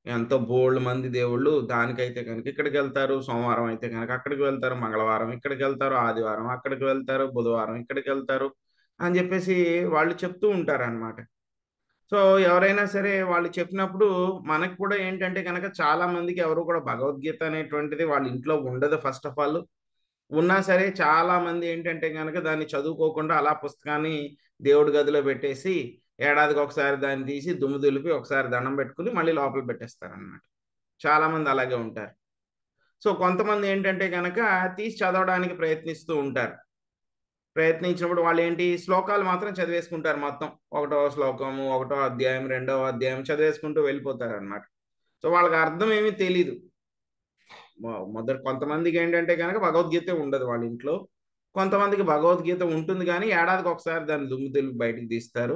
ఎంతో బోల్డ్ మంది దేవుళ్ళు, దానికైతే కనుక ఇక్కడికి వెళ్తారు, సోమవారం అయితే కనుక అక్కడికి వెళ్తారు, మంగళవారం ఇక్కడికి వెళ్తారు, ఆదివారం అక్కడికి వెళ్తారు, బుధవారం ఇక్కడికి వెళ్తారు అని చెప్పేసి వాళ్ళు చెప్తూ ఉంటారు అనమాట. సో ఎవరైనా సరే వాళ్ళు చెప్పినప్పుడు మనకు కూడా ఏంటంటే కనుక చాలా మందికి ఎవరు కూడా భగవద్గీత అనేటువంటిది వాళ్ళ ఇంట్లో ఉండదు. ఫస్ట్ ఆఫ్ ఆల్ ఉన్నా సరే చాలా మంది ఏంటంటే కనుక దాన్ని చదువుకోకుండా అలా పుస్తకాన్ని దేవుడి గదిలో పెట్టేసి ఏడాదికి ఒకసారి దాన్ని తీసి దుమ్ము దులిపి ఒకసారి దండం పెట్టుకుని మళ్ళీ లోపల పెట్టేస్తారు అన్నమాట. చాలా మంది అలాగే ఉంటారు. సో కొంతమంది ఏంటంటే కనుక తీసి చదవడానికి ప్రయత్నిస్తూ ఉంటారు. ప్రయత్నించినప్పుడు వాళ్ళు ఏంటి, శ్లోకాలు మాత్రం చదివేసుకుంటారు. మొత్తం 1వ శ్లోకము, 1వ అధ్యాయం, 2వ అధ్యాయం చదివేసుకుంటూ వెళ్ళిపోతారు అనమాట. సో వాళ్ళకి అర్థం ఏమీ తెలీదు. కొంతమందికి ఏంటంటే కనుక భగవద్గీత ఉండదు వాళ్ళ ఇంట్లో, కొంతమందికి భగవద్గీత ఉంటుంది కానీ ఏడాదికి ఒకసారి దాన్ని దుమ్ము దులిపి బయటికి తీస్తారు.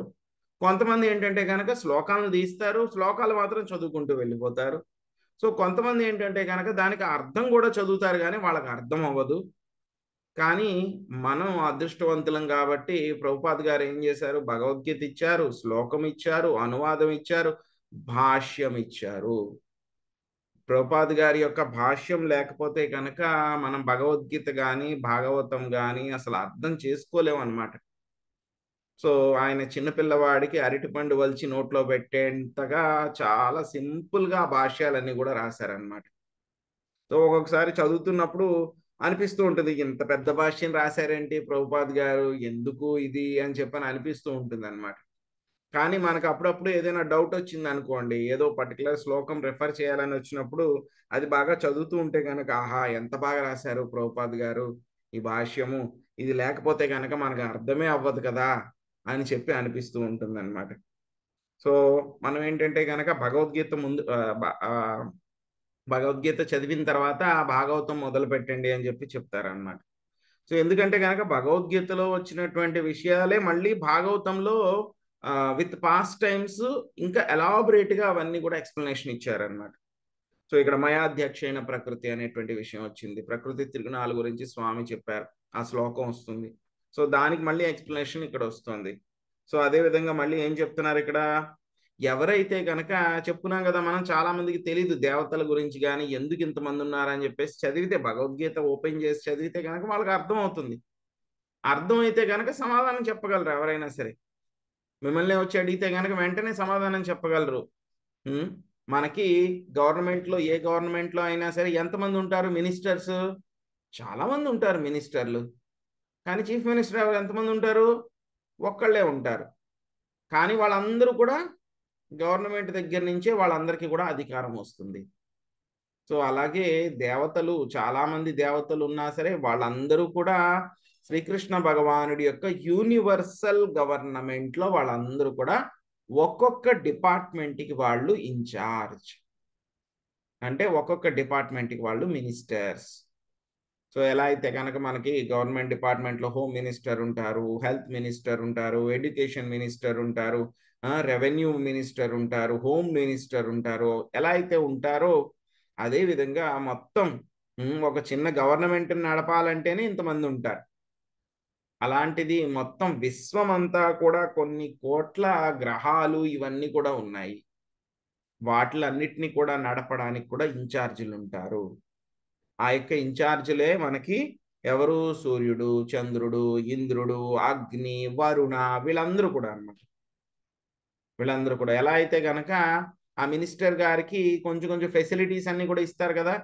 కొంతమంది ఏంటంటే కనుక శ్లోకాలను తీస్తారు, శ్లోకాలు మాత్రం చదువుకుంటూ వెళ్ళిపోతారు. సో కొంతమంది ఏంటంటే కనుక దానికి అర్థం కూడా చదువుతారు కానీ వాళ్ళకి అర్థం అవ్వదు. కానీ మనం అదృష్టవంతులం కాబట్టి ప్రభుపాద్ గారు ఏం చేశారు, భగవద్గీత ఇచ్చారు, శ్లోకం ఇచ్చారు, అనువాదం ఇచ్చారు, భాష్యం ఇచ్చారు. ప్రభుపాద్ గారి యొక్క భాష్యం లేకపోతే కనుక మనం భగవద్గీత కానీ భాగవతం కానీ అసలు అర్థం చేసుకోలేము అనమాట. సో ఆయన చిన్నపిల్లవాడికి అరటిపండు వలిచి నోట్లో పెట్టేంతగా చాలా సింపుల్గా భాష్యాలన్నీ కూడా రాశారనమాట. సో ఒక్కొక్కసారి చదువుతున్నప్పుడు అనిపిస్తూ ఉంటుంది, ఇంత పెద్ద భాష్యం రాశారేంటి ప్రభుపాద్ గారు, ఎందుకు ఇది అని చెప్పని అనిపిస్తూ ఉంటుంది అనమాట. కానీ మనకు అప్పుడప్పుడు ఏదైనా డౌట్ వచ్చింది అనుకోండి, ఏదో పర్టికులర్ శ్లోకం రెఫర్ చేయాలని వచ్చినప్పుడు అది బాగా చదువుతూ ఉంటే కనుక ఆహా ఎంత బాగా రాశారు ప్రభుపాద్ గారు ఈ భాష్యము, ఇది లేకపోతే కనుక మనకు అర్థమే అవ్వదు కదా అని చెప్పి అనిపిస్తూ ఉంటుంది అనమాట. సో మనం ఏంటంటే కనుక భగవద్గీత ముందు భగవద్గీత చదివిన తర్వాత భాగవతం మొదలు పెట్టండి అని చెప్పి చెప్తారనమాట. సో ఎందుకంటే కనుక భగవద్గీతలో వచ్చినటువంటి విషయాలే మళ్ళీ భాగవతంలో విత్ పాస్ట్ టైమ్స్ ఇంకా ఎలాబరేట్గా అవన్నీ కూడా ఎక్స్ప్లెనేషన్ ఇచ్చారనమాట. సో ఇక్కడ మయాధ్యక్షైన ప్రకృతి అనేటువంటి విషయం వచ్చింది. ప్రకృతి త్రిగుణాల గురించి స్వామి చెప్పారు, ఆ శ్లోకం వస్తుంది. సో దానికి మళ్ళీ ఎక్స్ప్లెనేషన్ ఇక్కడ వస్తుంది. సో అదే విధంగా మళ్ళీ ఏం చెప్తున్నారు ఇక్కడ, ఎవరైతే కనుక చెప్పుకున్నాం కదా, మనం చాలా మందికి తెలియదు దేవతల గురించి కానీ ఎందుకు ఇంతమంది ఉన్నారని చెప్పేసి చదివితే భగవద్గీత ఓపెన్ చేసి చదివితే కనుక వాళ్ళకి అర్థం అవుతుంది. అర్థమైతే కనుక సమాధానం చెప్పగలరు ఎవరైనా సరే. మిమ్మల్ని వచ్చి అడిగితే కనుక వెంటనే సమాధానం చెప్పగలరు. మనకి గవర్నమెంట్లో ఏ గవర్నమెంట్లో అయినా సరే ఎంతమంది ఉంటారు మినిస్టర్స్? చాలా మంది ఉంటారు మినిస్టర్లు. కానీ చీఫ్ మినిస్టర్ ఎవరు ఎంతమంది ఉంటారు? ఒక్కళ్ళే ఉంటారు. కానీ వాళ్ళందరూ కూడా గవర్నమెంట్ దగ్గర నుంచే వాళ్ళందరికీ కూడా అధికారం వస్తుంది. సో అలాగే దేవతలు, చాలా మంది దేవతలు ఉన్నా సరే వాళ్ళందరూ కూడా శ్రీకృష్ణ భగవానుడి యొక్క యూనివర్సల్ గవర్నమెంట్లో వాళ్ళందరూ కూడా ఒక్కొక్క డిపార్ట్మెంట్కి వాళ్ళు ఇన్ఛార్జ్, అంటే ఒక్కొక్క డిపార్ట్మెంట్కి వాళ్ళు మినిస్టర్స్. సో ఎలా అయితే కనుక మనకి గవర్నమెంట్ డిపార్ట్మెంట్లో హోమ్ మినిస్టర్ ఉంటారు, హెల్త్ మినిస్టర్ ఉంటారు, ఎడ్యుకేషన్ మినిస్టర్ ఉంటారు, రెవెన్యూ మినిస్టర్ ఉంటారు, హోమ్ మినిస్టర్ ఉంటారు, ఎలా అయితే ఉంటారో అదే విధంగా మొత్తం ఒక చిన్న గవర్నమెంట్ నడపాలంటేనే ఇంతమంది ఉంటారు. అలాంటిది మొత్తం విశ్వం అంతా కూడా కొన్ని కోట్ల గ్రహాలు ఇవన్నీ కూడా ఉన్నాయి. వాటిలన్నిటినీ కూడా నడపడానికి కూడా ఇన్ఛార్జీలు ఉంటారు. ఆ యొక్క ఇన్ఛార్జీలే మనకి ఎవరు? సూర్యుడు, చంద్రుడు, ఇంద్రుడు, అగ్ని, వరుణ, వీళ్ళందరూ కూడా అన్నమాట. వీళ్ళందరూ కూడా ఎలా అయితే కనుక ఆ మినిస్టర్ గారికి కొంచెం కొంచెం ఫెసిలిటీస్ అన్ని కూడా ఇస్తారు కదా,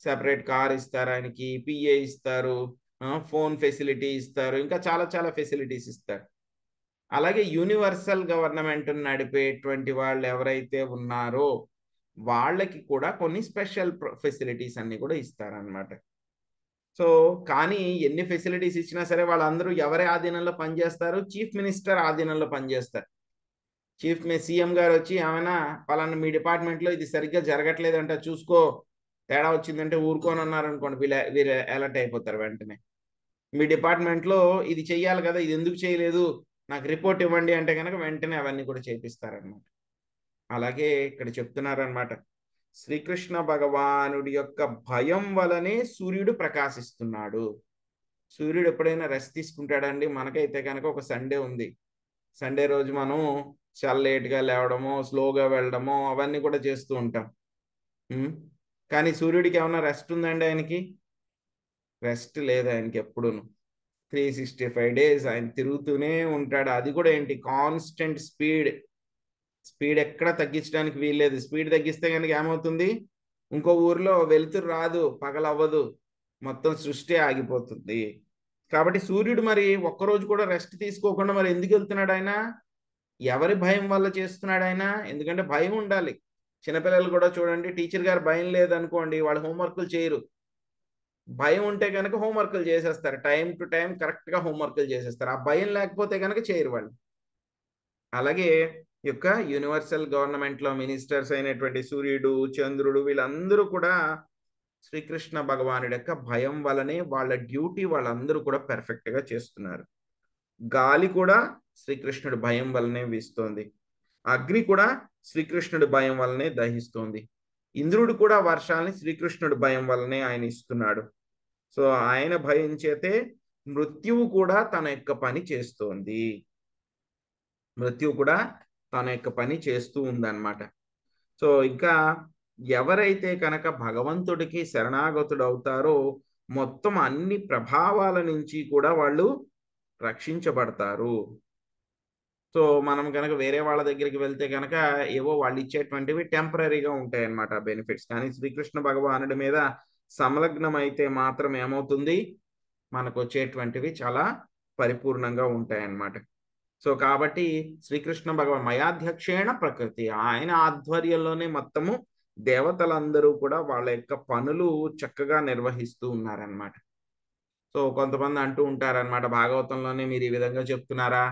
సెపరేట్ కార్ ఇస్తారు ఆయనకి, పిఏ ఇస్తారు, ఫోన్ ఫెసిలిటీ ఇస్తారు, ఇంకా చాలా చాలా ఫెసిలిటీస్ ఇస్తారు. అలాగే యూనివర్సల్ గవర్నమెంట్ నడిపేటువంటి వాళ్ళు ఎవరైతే ఉన్నారో వాళ్ళకి కూడా కొన్ని స్పెషల్ ఫెసిలిటీస్ అన్ని కూడా ఇస్తారనమాట. సో కానీ ఎన్ని ఫెసిలిటీస్ ఇచ్చినా సరే వాళ్ళందరూ ఎవరి ఆధీనంలో పనిచేస్తారు? చీఫ్ మినిస్టర్ ఆధీనంలో పనిచేస్తారు. సీఎం గారు వచ్చి ఏమైనా పలానా మీ డిపార్ట్మెంట్లో ఇది సరిగ్గా జరగట్లేదంట చూసుకో, తేడా వచ్చిందంటే ఊరుకొని అన్నారు అనుకోండి, వీరు అలర్ట్ అయిపోతారు వెంటనే. మీ డిపార్ట్మెంట్లో ఇది చెయ్యాలి కదా, ఇది ఎందుకు చేయలేదు, నాకు రిపోర్ట్ ఇవ్వండి అంటే కనుక వెంటనే అవన్నీ కూడా చేపిస్తారనమాట. అలాగే ఇక్కడ చెప్తున్నారనమాట, శ్రీకృష్ణ భగవానుడి యొక్క భయం వలనే సూర్యుడు ప్రకాశిస్తున్నాడు. సూర్యుడు ఎప్పుడైనా రెస్ట్ తీసుకుంటాడండి? మనకైతే కనుక ఒక సండే ఉంది, సండే రోజు మనం చాలా లేట్గా లేవడమో స్లోగా వెళ్ళడమో అవన్నీ కూడా చేస్తూ ఉంటాం. కానీ సూర్యుడికి ఏమన్నా రెస్ట్ ఉందండి? ఆయనకి రెస్ట్ లేదు. ఆయనకి ఎప్పుడూను 365 days ఆయన తిరుగుతూనే ఉంటాడు. అది కూడా ఏంటి, కాన్స్టెంట్ స్పీడ్ ఎక్కడ తగ్గించడానికి వీల్లేదు. స్పీడ్ తగ్గిస్తే కనుక ఏమవుతుంది, ఇంకో ఊర్లో వెలుతురు రాదు, పగలవ్వదు, మొత్తం సృష్టి ఆగిపోతుంది. కాబట్టి సూర్యుడు మరి ఒక్కరోజు కూడా రెస్ట్ తీసుకోకుండా మరి ఎందుకు వెళ్తున్నాడు ఆయన? ఎవరి భయం వల్ల చేస్తున్నాడు ఆయన? ఎందుకంటే భయం ఉండాలి. చిన్నపిల్లలు కూడా చూడండి, టీచర్ గారు భయం లేదనుకోండి వాళ్ళు హోంవర్క్లు చేయరు. భయం ఉంటే కనుక హోంవర్క్లు చేసేస్తారు, టైం టు టైం కరెక్ట్గా హోంవర్క్లు చేసేస్తారు. ఆ భయం లేకపోతే కనుక చేయరు వాళ్ళు. అలాగే యొక్క యూనివర్సల్ గవర్నమెంట్లో మినిస్టర్స్ అయినటువంటి సూర్యుడు, చంద్రుడు, వీళ్ళందరూ కూడా శ్రీకృష్ణ భగవానుడి యొక్క భయం వలనే వాళ్ళ డ్యూటీ వాళ్ళందరూ కూడా పెర్ఫెక్ట్గా చేస్తున్నారు. గాలి కూడా శ్రీకృష్ణుడి భయం వల్లనే వీస్తోంది. అగ్ని కూడా శ్రీకృష్ణుడి భయం వల్లనే దహిస్తోంది. ఇంద్రుడు కూడా వర్షాలని శ్రీకృష్ణుడి భయం వల్లనే ఆయన ఇస్తున్నాడు. సో ఆయన భయం చేతే మృత్యువు కూడా తన యొక్క పని చేస్తోంది. మృత్యువు కూడా తన యొక్క పని చేస్తూ ఉందన్నమాట. సో ఇంకా ఎవరైతే కనుక భగవంతుడికి శరణాగతుడు అవుతారో మొత్తం అన్ని ప్రభావాల నుంచి కూడా వాళ్ళు రక్షించబడతారు. సో మనం కనుక వేరే వాళ్ళ దగ్గరికి వెళ్తే కనుక ఏవో వాళ్ళు ఇచ్చేటువంటివి టెంపరీగా ఉంటాయి అన్నమాట బెనిఫిట్స్. కానీ శ్రీకృష్ణ భగవానుడి మీద సంలగ్నం అయితే మాత్రం ఏమవుతుంది, మనకు వచ్చేటువంటివి చాలా పరిపూర్ణంగా ఉంటాయి అన్నమాట. సో కాబట్టి శ్రీకృష్ణ భగవాన్ మయాధ్యక్షేణ ప్రకృతి, ఆయన ఆధ్వర్యంలోనే మొత్తము దేవతలందరూ కూడా వాళ్ళ యొక్క పనులు చక్కగా నిర్వహిస్తూ ఉన్నారనమాట. సో కొంతమంది అంటూ ఉంటారనమాట, భాగవతంలోనే మీరు ఈ విధంగా చెప్తున్నారా,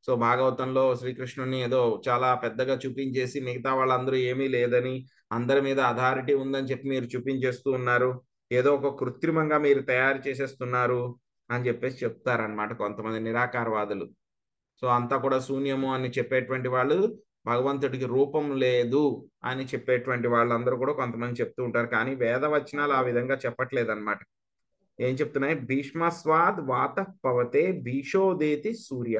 సో భాగవతంలో శ్రీకృష్ణుని ఏదో చాలా పెద్దగా చూపించేసి మిగతా వాళ్ళందరూ ఏమీ లేదని, అందరి మీద అథారిటీ ఉందని చెప్పి మీరు చూపించేస్తూ ఉన్నారు, ఏదో ఒక కృత్రిమంగా మీరు తయారు చేసేస్తున్నారు అని చెప్పేసి చెప్తారనమాట కొంతమంది నిరాకారవాదులు. సో అంతా కూడా శూన్యము అని చెప్పేటువంటి వాళ్ళు, భగవంతుడికి రూపం లేదు అని చెప్పేటువంటి వాళ్ళందరూ కూడా కొంతమంది చెప్తూ ఉంటారు. కానీ వేద వచనాలు ఆ విధంగా చెప్పట్లేదు అనమాట. ఏం చెప్తున్నాయి? భీష్మస్వాద్ వాత పవతే భీషోదేతి సూర్య,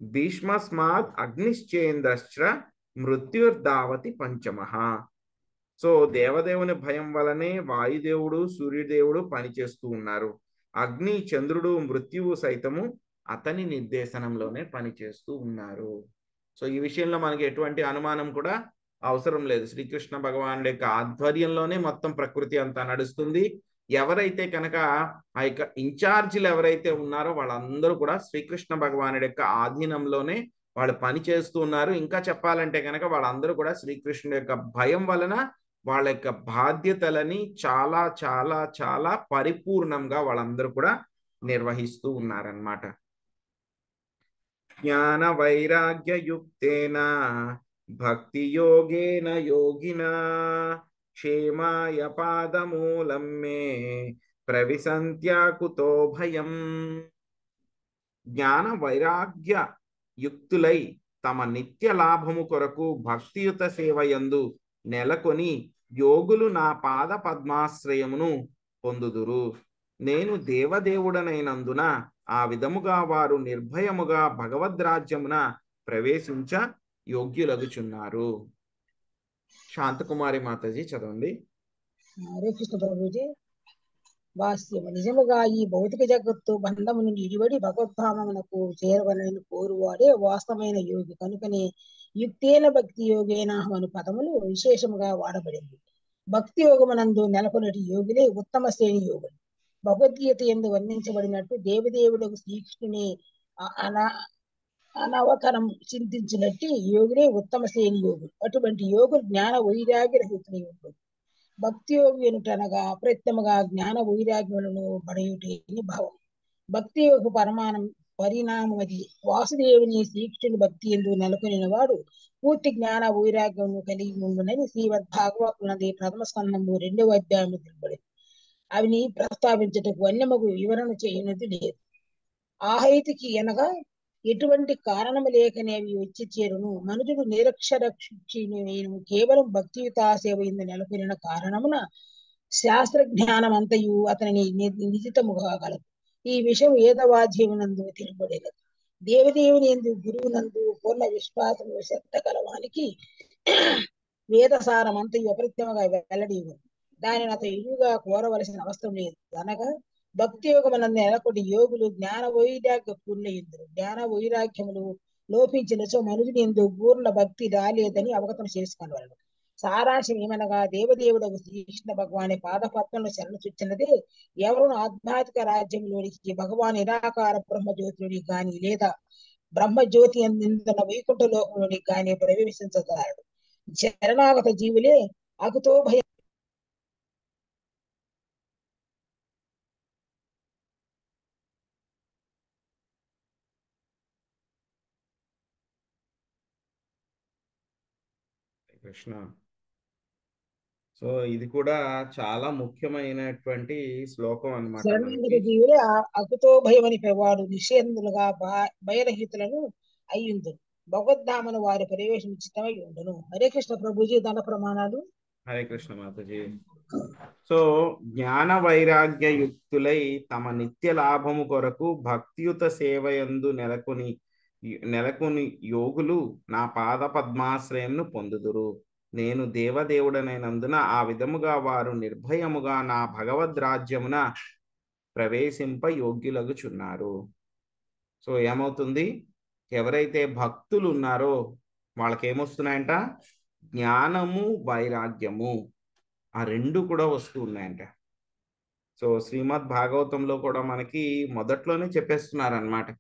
భీష్మస్మాద్ అగ్నిశ్చేంద్రశ్చ మృత్యుర్ధావతి పంచమః. సో దేవదేవుని భయం వలనే వాయుదేవుడు సూర్యదేవుడు పనిచేస్తూ ఉన్నారు. అగ్ని చంద్రుడు మృత్యువు సైతము అతని నిర్దేశనంలోనే పనిచేస్తూ ఉన్నారు. సో ఈ విషయంలో మనకి ఎటువంటి అనుమానం కూడా అవసరం లేదు. శ్రీకృష్ణ భగవానుడి యొక్క ఆధ్వర్యంలోనే మొత్తం ప్రకృతి అంతా నడుస్తుంది. ఎవరైతే కనుక ఆ యొక్క ఇన్ఛార్జీలు ఎవరైతే ఉన్నారో వాళ్ళందరూ కూడా శ్రీకృష్ణ భగవానుడి యొక్క ఆధీనంలోనే వాళ్ళు పని చేస్తూ ఉన్నారు. ఇంకా చెప్పాలంటే కనుక వాళ్ళందరూ కూడా శ్రీకృష్ణుడి యొక్క భయం వలన వాళ్ళ యొక్క బాధ్యతలని చాలా చాలా చాలా పరిపూర్ణంగా వాళ్ళందరూ కూడా నిర్వహిస్తూ ఉన్నారన్నమాట. జ్ఞాన వైరాగ్య యుక్తేన భక్తి యోగేన యోగిన క్షేమాయ పాదమూలం మే ప్రవిశంత్యాకుతో భయం. జ్ఞాన వైరాగ్య యుక్తులై తమ నిత్య లాభము కొరకు భక్తియుత సేవయందు నెలకొని యోగులు నా పాద పద్మాశ్రయమును పొందుదురు. నేను దేవదేవుడనైనందున ఆ విధముగా వారు నిర్భయముగా భగవద్రాజ్యమున ప్రవేశించ యోగ్యులగుచున్నారు. శాంతకుమారి మాతాజీ చదవండి. హరే కృష్ణ ప్రభుజీ. వాస్తవం నిజముగా ఈ భౌతిక జగత్తు బంధము నుండి ఇడివడి భగవద్ధామమునకు చేరవలని కోరువాడే వాస్తవమైన యోగి. కనుకనే యుక్తేన భక్తి యోగేన అను పదములు విశేషముగా వాడబడింది. భక్తి యోగమునందు నెలకొన్నటి యోగులే ఉత్తమ శ్రేణి యోగులు. భగవద్గీత యందు వర్ణించబడినట్టు దేవదేవులకు శ్రీకృష్ణుని అనవకరం చింతించినట్టు యోగులే ఉత్తమ శ్రేణి యోగులు. అటువంటి యోగులు జ్ఞాన వైరాగ్య రహితులై ఉంటారు. భక్తి యోగి ఏమిటనగా అప్రత్యముగా జ్ఞాన వైరాగ్యములను పడయుటని భావం. భక్తి యోగ పరిణామది. వాసుదేవుని శ్రీకృష్ణుని భక్తి ఎందు నెలకొనిన వాడు పూర్తి జ్ఞాన వైరాగ్యమును కలిగి ఉండునని శ్రీమద్ భాగవతునది ప్రథమ స్కందము 2వ అధ్యాయము తెలుపబడింది. అవిని ప్రస్తావించటకు అన్యమగు వివరణ చేయనది లేదు. ఆహైతికి అనగా ఎటువంటి కారణము లేకనేవి వచ్చి చేరును. మనుషుడు నిరక్షరక్షిణు కేవలం భక్తియుత సేవ ఎందు నెలకొనిన కారణమున శాస్త్ర జ్ఞానమంతయు అతని నిజితముగా కలదు. ఈ విషయం ఏదవాధ్యమునందు తెలుపబడేది. దేవదేవుని ఎందు గురువునందు పూర్ణ విశ్వాసము శ్రద్ధ కలవానికి వేదసారమంతయు అపరిత్యముగా వెల్లడి. దానిని అతను ఇరుగా కోరవలసిన అవసరం లేదు. అనగా భక్తి యోగమునందు నెలకొంటి యోగులు జ్ఞాన వైరాగ్య పూర్ణయుందురు. జ్ఞాన వైరాగ్యములు లోపించినచో మనుషుని ఎందు పూర్ణ భక్తి రాలేదని అవగతం చేసుకొనవలెను. సారాంశం ఏమనగా దేవదేవుడు శ్రీకృష్ణ భగవాని పాదపద్మలను శరణ చుచ్చినదే ఎవరును ఆధ్యాత్మిక రాజ్యంలోనికి భగవాన్ నిరాకార బ్రహ్మజ్యోతిలోనికి గాని లేదా బ్రహ్మజ్యోతి అందిన వైకుంఠ లోకంలోనికి గాని ప్రవేశించగలడు. శరణాగత జీవులే అకుతో భయం కృష్ణ. సో ఇది కూడా చాలా ముఖ్యమైనటువంటి శ్లోకం అన్నమాట. శరణాగత జీవులే అకుతో భయం అని వాడు నిషేధులుగా భయరహితులను అయ్యుందును. భగవద్ధామను వారి ప్రవేశించితమై ఉండును. హరే కృష్ణ ప్రభుజీ. దండ ప్రమాణాలు. హరే కృష్ణ మాతాజీ. సో జ్ఞాన వైరాగ్య యుక్తులై తమ నిత్య లాభము కొరకు భక్తియుత సేవయందు నెలకొని యోగులు నా పాద పద్మాశ్రయంను పొందుదురు. నేను దేవదేవుడనైనందున ఆ విధముగా వారు నిర్భయముగా నా భగవద్రాజ్యమున ప్రవేశింప యోగ్యులగుచున్నారు. సో ఏమవుతుంది? ఎవరైతే భక్తులు ఉన్నారో వాళ్ళకి ఏమొస్తున్నాయంట? జ్ఞానము వైరాగ్యము ఆ రెండు కూడా వస్తూ ఉన్నాయంట. సో శ్రీమద్ భాగవతంలో కూడా మనకి మొదట్లోనే చెప్పేస్తున్నారు అన్నమాట.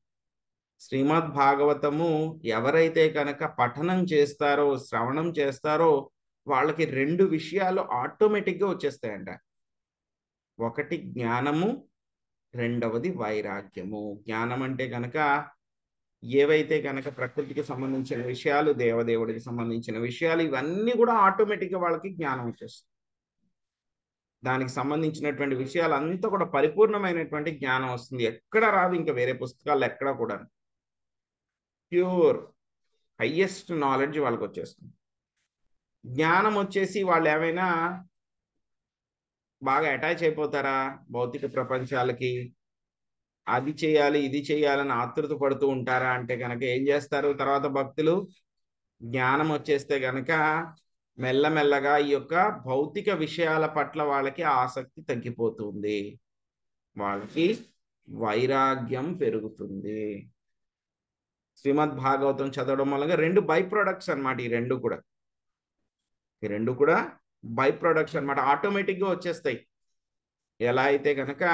శ్రీమద్ భాగవతము ఎవరైతే కనుక పఠనం చేస్తారో శ్రవణం చేస్తారో వాళ్ళకి రెండు విషయాలు ఆటోమేటిక్గా వచ్చేస్తాయంట. ఒకటి జ్ఞానము, రెండవది వైరాగ్యము. జ్ఞానం అంటే కనుక ఏవైతే కనుక ప్రకృతికి సంబంధించిన విషయాలు, దేవదేవుడికి సంబంధించిన విషయాలు, ఇవన్నీ కూడా ఆటోమేటిక్గా వాళ్ళకి జ్ఞానం వచ్చేస్తుంది. దానికి సంబంధించినటువంటి విషయాలు అంతా కూడా పరిపూర్ణమైనటువంటి జ్ఞానం వస్తుంది. ఎక్కడ రాదు, ఇంకా వేరే పుస్తకాలు ఎక్కడ కూడా. ప్యూర్ హైయెస్ట్ నాలెడ్జ్ వాళ్ళకి వచ్చేస్తుంది. జ్ఞానం వచ్చేసి వాళ్ళు ఏమైనా బాగా అటాచ్ అయిపోతారా భౌతిక ప్రపంచాలకి? అది చేయాలి ఇది చేయాలని ఆతృత పడుతూ ఉంటారా అంటే కనుక ఏం చేస్తారు తర్వాత భక్తులు? జ్ఞానం వచ్చేస్తే కనుక మెల్లమెల్లగా ఈ యొక్క భౌతిక విషయాల పట్ల వాళ్ళకి ఆసక్తి తగ్గిపోతుంది, వాళ్ళకి వైరాగ్యం పెరుగుతుంది. శ్రీమద్ భాగవతం చదవడం వల్ల రెండు బై ప్రొడక్ట్స్ అనమాట. ఈ రెండు కూడా బై ప్రొడక్ట్స్ అనమాట, ఆటోమేటిక్గా వచ్చేస్తాయి. ఎలా అయితే కనుక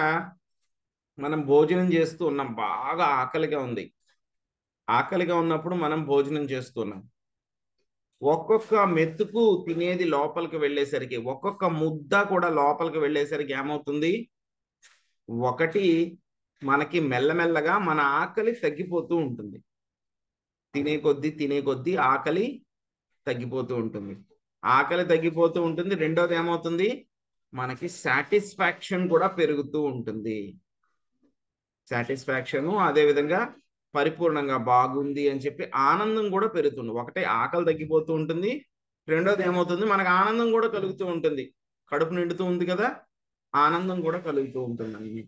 మనం భోజనం చేస్తూ ఉన్నాం, బాగా ఆకలిగా ఉంది, ఆకలిగా ఉన్నప్పుడు మనం భోజనం చేస్తున్నాం. ఒక్కొక్క మెతుకు తినేది లోపలికి వెళ్ళేసరికి, ఒక్కొక్క ముద్ద కూడా లోపలికి వెళ్ళేసరికి ఏమవుతుంది? ఒకటి మనకి మెల్లమెల్లగా మన ఆకలి తగ్గిపోతూ ఉంటుంది. తినే కొద్దీ ఆకలి తగ్గిపోతూ ఉంటుంది. ఆకలి తగ్గిపోతూ ఉంటుంది. రెండోది ఏమవుతుంది? మనకి సాటిస్ఫాక్షన్ కూడా పెరుగుతూ ఉంటుంది. సాటిస్ఫాక్షను అదేవిధంగా పరిపూర్ణంగా బాగుంది అని చెప్పి ఆనందం కూడా పెరుగుతుంది. ఒకటే ఆకలి తగ్గిపోతూ ఉంటుంది, రెండోది ఏమవుతుంది? మనకు ఆనందం కూడా కలుగుతూ ఉంటుంది. కడుపు నిండుతూ ఉంది కదా, ఆనందం కూడా కలుగుతూ ఉంటుంది.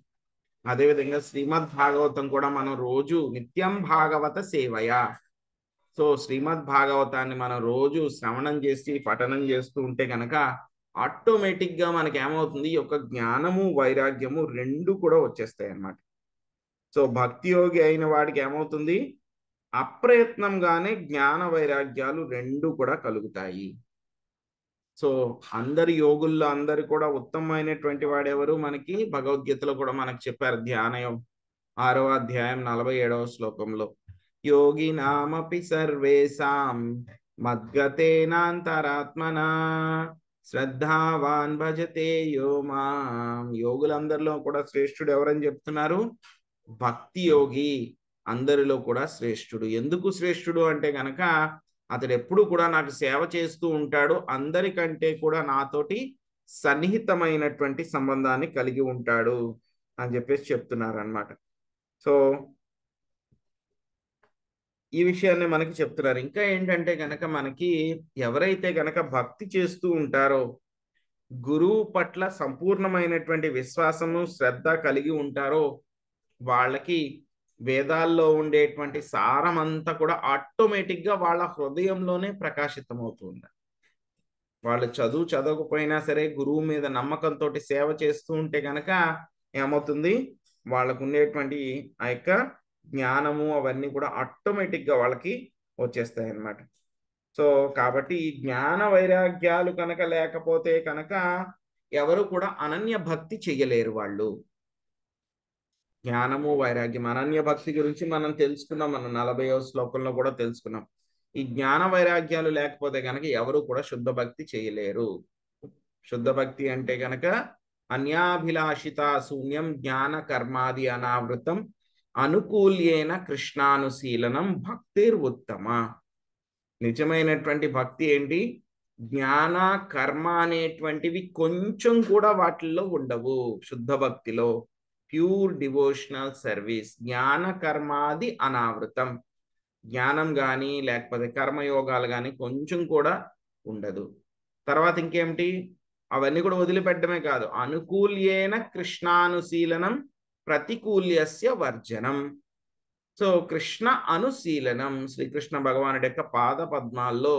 అదేవిధంగా శ్రీమద్ భాగవతం కూడా మనం రోజు నిత్యం భాగవత సేవయ, సో శ్రీమద్ భాగవతాన్ని మనం రోజు శ్రవణం చేసి పఠనం చేస్తూ ఉంటే కనుక ఆటోమేటిక్గా మనకి ఏమవుతుంది? ఈ యొక్క జ్ఞానము వైరాగ్యము రెండు కూడా వచ్చేస్తాయి అన్నమాట. సో భక్తి యోగి అయిన వాడికి ఏమవుతుంది? అప్రయత్నంగానే జ్ఞాన వైరాగ్యాలు రెండు కూడా కలుగుతాయి. సో అందరి యోగుల్లో అందరు కూడా ఉత్తమమైనటువంటి వాడెవరు? మనకి భగవద్గీతలో కూడా మనకు చెప్పారు. ధ్యానం 6వ అధ్యాయం 47వ శ్లోకంలో, యోగి నామపి సర్వేషాం మద్గతేనాంతరాత్మనా శ్రద్ధావాన్ భజతే యో మాం. యోగులందరిలో కూడా శ్రేష్ఠుడు ఎవరని చెప్తున్నారు? భక్తి యోగి అందరిలో కూడా శ్రేష్ఠుడు. ఎందుకు శ్రేష్ఠుడు అంటే గనక అతడు ఎప్పుడు కూడా నాకు సేవ చేస్తూ ఉంటాడు, అందరికంటే కూడా నాతోటి సన్నిహితమైనటువంటి సంబంధాన్ని కలిగి ఉంటాడు అని చెప్పేసి చెప్తున్నారు అన్నమాట. సో ఈ విషయాన్ని మనకి చెప్తున్నారు. ఇంకా ఏంటంటే గనక మనకి ఎవరైతే గనక భక్తి చేస్తూ ఉంటారో, గురువు పట్ల సంపూర్ణమైనటువంటి విశ్వాసము శ్రద్ధ కలిగి ఉంటారో, వాళ్ళకి వేదాల్లో ఉండేటువంటి సారం అంతా కూడా ఆటోమేటిక్గా వాళ్ళ హృదయంలోనే ప్రకాశితమవుతుంది. వాళ్ళు చదవకపోయినా సరే గురువు మీద నమ్మకంతో సేవ చేస్తూ ఉంటే కనుక ఏమవుతుంది? వాళ్ళకు ఉండేటువంటి ఆ యొక్క జ్ఞానము అవన్నీ కూడా ఆటోమేటిక్గా వాళ్ళకి వచ్చేస్తాయి అన్నమాట. సో కాబట్టి ఈ జ్ఞాన వైరాగ్యాలు కనుక లేకపోతే కనుక ఎవరు కూడా అనన్య భక్తి చెయ్యలేరు. వాళ్ళు జ్ఞానము వైరాగ్యం అనన్య భక్తి గురించి మనం తెలుసుకున్నాం, మనం 40వ శ్లోకంలో కూడా తెలుసుకున్నాం. ఈ జ్ఞాన వైరాగ్యాలు లేకపోతే కనుక ఎవరు కూడా శుద్ధ భక్తి చేయలేరు. శుద్ధ భక్తి అంటే కనుక అన్యాభిలాషిత శూన్యం జ్ఞాన కర్మాది అనావృతం అనుకూల్యేన కృష్ణానుశీలనం భక్తిర్ ఉత్తమ. నిజమైనటువంటి భక్తి ఏంటి? జ్ఞాన కర్మ అనేటువంటివి కొంచెం కూడా వాటిల్లో ఉండవు. శుద్ధ భక్తిలో ప్యూర్ డివోషనల్ సర్వీస్, జ్ఞాన కర్మాది అనావృతం, జ్ఞానం కానీ లేకపోతే కర్మయోగాలు కానీ కొంచెం కూడా ఉండదు. తర్వాత ఇంకేమిటి? అవన్నీ కూడా వదిలిపెట్టడమే కాదు, అనుకూల్యేన కృష్ణానుశీలనం ప్రతికూల్యస్య వర్జనం. సో కృష్ణ అనుశీలనం, శ్రీకృష్ణ భగవానుడి యొక్క పాద పద్మాల్లో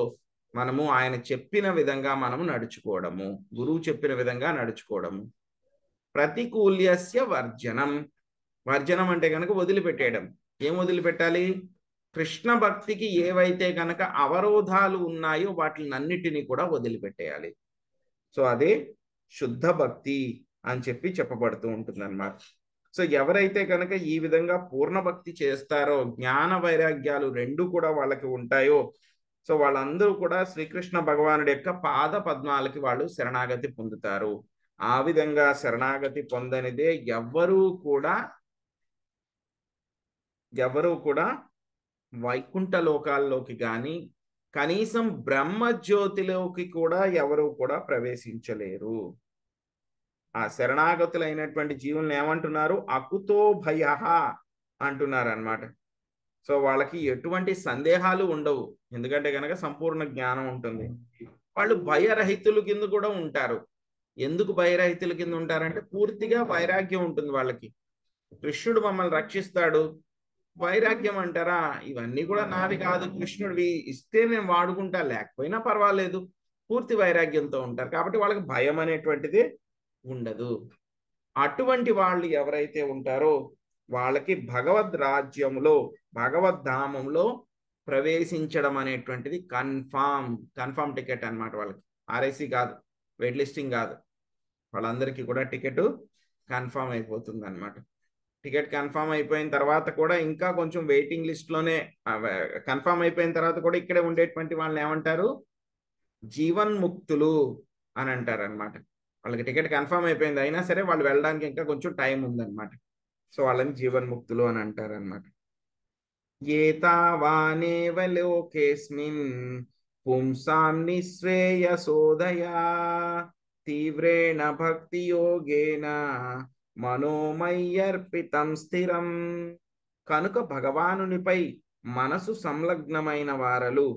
మనము ఆయన చెప్పిన విధంగా మనము నడుచుకోవడము, గురువు చెప్పిన విధంగా నడుచుకోవడము. ప్రతికూల్యస్య వర్జనం, వర్జనం అంటే కనుక వదిలిపెట్టేయడం. ఏం వదిలిపెట్టాలి? కృష్ణ భక్తికి ఏవైతే కనుక అవరోధాలు ఉన్నాయో వాటినన్నిటినీ కూడా వదిలిపెట్టేయాలి. సో అదే శుద్ధ భక్తి అని చెప్పి చెప్పబడుతూ ఉంటుంది అన్నమాట. సో ఎవరైతే కనుక ఈ విధంగా పూర్ణ భక్తి చేస్తారో, జ్ఞాన వైరాగ్యాలు రెండు కూడా వాళ్ళకి ఉంటాయో, సో వాళ్ళందరూ కూడా శ్రీకృష్ణ భగవానుడి యొక్క పాద పద్మాలకి వాళ్ళు శరణాగతి పొందుతారు. ఆ విధంగా శరణాగతి పొందనిదే ఎవ్వరూ కూడా వైకుంఠ లోకాల్లోకి కానీ కనీసం బ్రహ్మజ్యోతిలోకి కూడా ఎవరు కూడా ప్రవేశించలేరు. ఆ శరణాగతులైనటువంటి జీవులను ఏమంటున్నారు? అకుతో భయ అంటున్నారు అన్నమాట. సో వాళ్ళకి ఎటువంటి సందేహాలు ఉండవు, ఎందుకంటే కనుక సంపూర్ణ జ్ఞానం ఉంటుంది. వాళ్ళు భయరహితుల కింద కూడా ఉంటారు. ఎందుకు భయరహితుల కింద ఉంటారంటే పూర్తిగా వైరాగ్యం ఉంటుంది వాళ్ళకి. కృష్ణుడు మమ్మల్ని రక్షిస్తాడు, వైరాగ్యం అంటారా? ఇవన్నీ కూడా నావి కాదు, కృష్ణుడివి, ఇస్తే నేను వాడుకుంటా, లేకపోయినా పర్వాలేదు, పూర్తి వైరాగ్యంతో ఉంటారు. కాబట్టి వాళ్ళకి భయం అనేటువంటిది ఉండదు. అటువంటి వాళ్ళు ఎవరైతే ఉంటారో వాళ్ళకి భగవద్ రాజ్యంలో, భగవద్ధామంలో ప్రవేశించడం అనేటువంటిది కన్ఫామ్ టికెట్ అన్నమాట. వాళ్ళకి ఆర్ఐసి కాదు, వెయిట్ లిస్టింగ్ కాదు, వాళ్ళందరికీ కూడా టికెట్ కన్ఫామ్ అయిపోతుంది అన్నమాట. టికెట్ కన్ఫామ్ అయిపోయిన తర్వాత కూడా ఇంకా కొంచెం వెయిటింగ్ లిస్ట్లోనే, కన్ఫామ్ అయిపోయిన తర్వాత కూడా ఇక్కడే ఉండేటువంటి వాళ్ళని ఏమంటారు? జీవన్ముక్తులు అని అంటారు అనమాట. వాళ్ళకి టికెట్ కన్ఫామ్ అయిపోయింది, అయినా సరే వాళ్ళు వెళ్ళడానికి ఇంకా కొంచెం టైం ఉందన్నమాట. సో వాళ్ళని జీవన్ముక్తులు అని అంటారు అనమాట. ఏతావానేవ లోకేస్మిన్ పుంసాం నిశ్రేయసోదయా తీవ్రేణ భక్తి యోగేన మనోమయ్యర్పితం స్థిరం. కనుక భగవానునిపై మనసు సంలగ్నమైన వారలు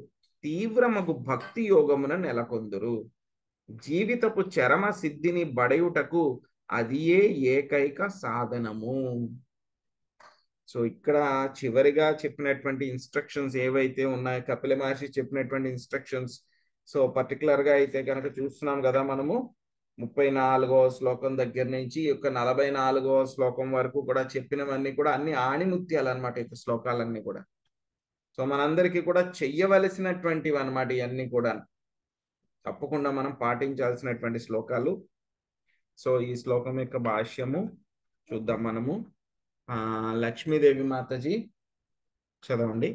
తీవ్రమగు భక్తి యోగమున నెలకొందురు. జీవితపు చరమ సిద్ధిని బడయుటకు అదియే ఏకైక సాధనము. సో ఇక్కడ చివరిగా చెప్పినటువంటి ఇన్స్ట్రక్షన్స్ ఏవైతే ఉన్నాయో, కపిల మహర్షి చెప్పినటువంటి ఇన్స్ట్రక్షన్స్, సో పర్టికులర్ గా అయితే కనుక చూస్తున్నాం కదా మనము 34వ శ్లోకం దగ్గర నుంచి 44వ శ్లోకం వరకు కూడా చెప్పినవన్నీ కూడా అన్ని ఆణిముత్యాలు అనమాట ఈ శ్లోకాలన్నీ కూడా. సో మనందరికీ కూడా చెయ్యవలసినటువంటివి అనమాట ఇవన్నీ కూడా, తప్పకుండా మనం పాటించాల్సినటువంటి శ్లోకాలు. సో ఈ శ్లోకం యొక్క భాష్యము చూద్దాం మనము. లక్ష్మీదేవి మాతాజీ చదవండి.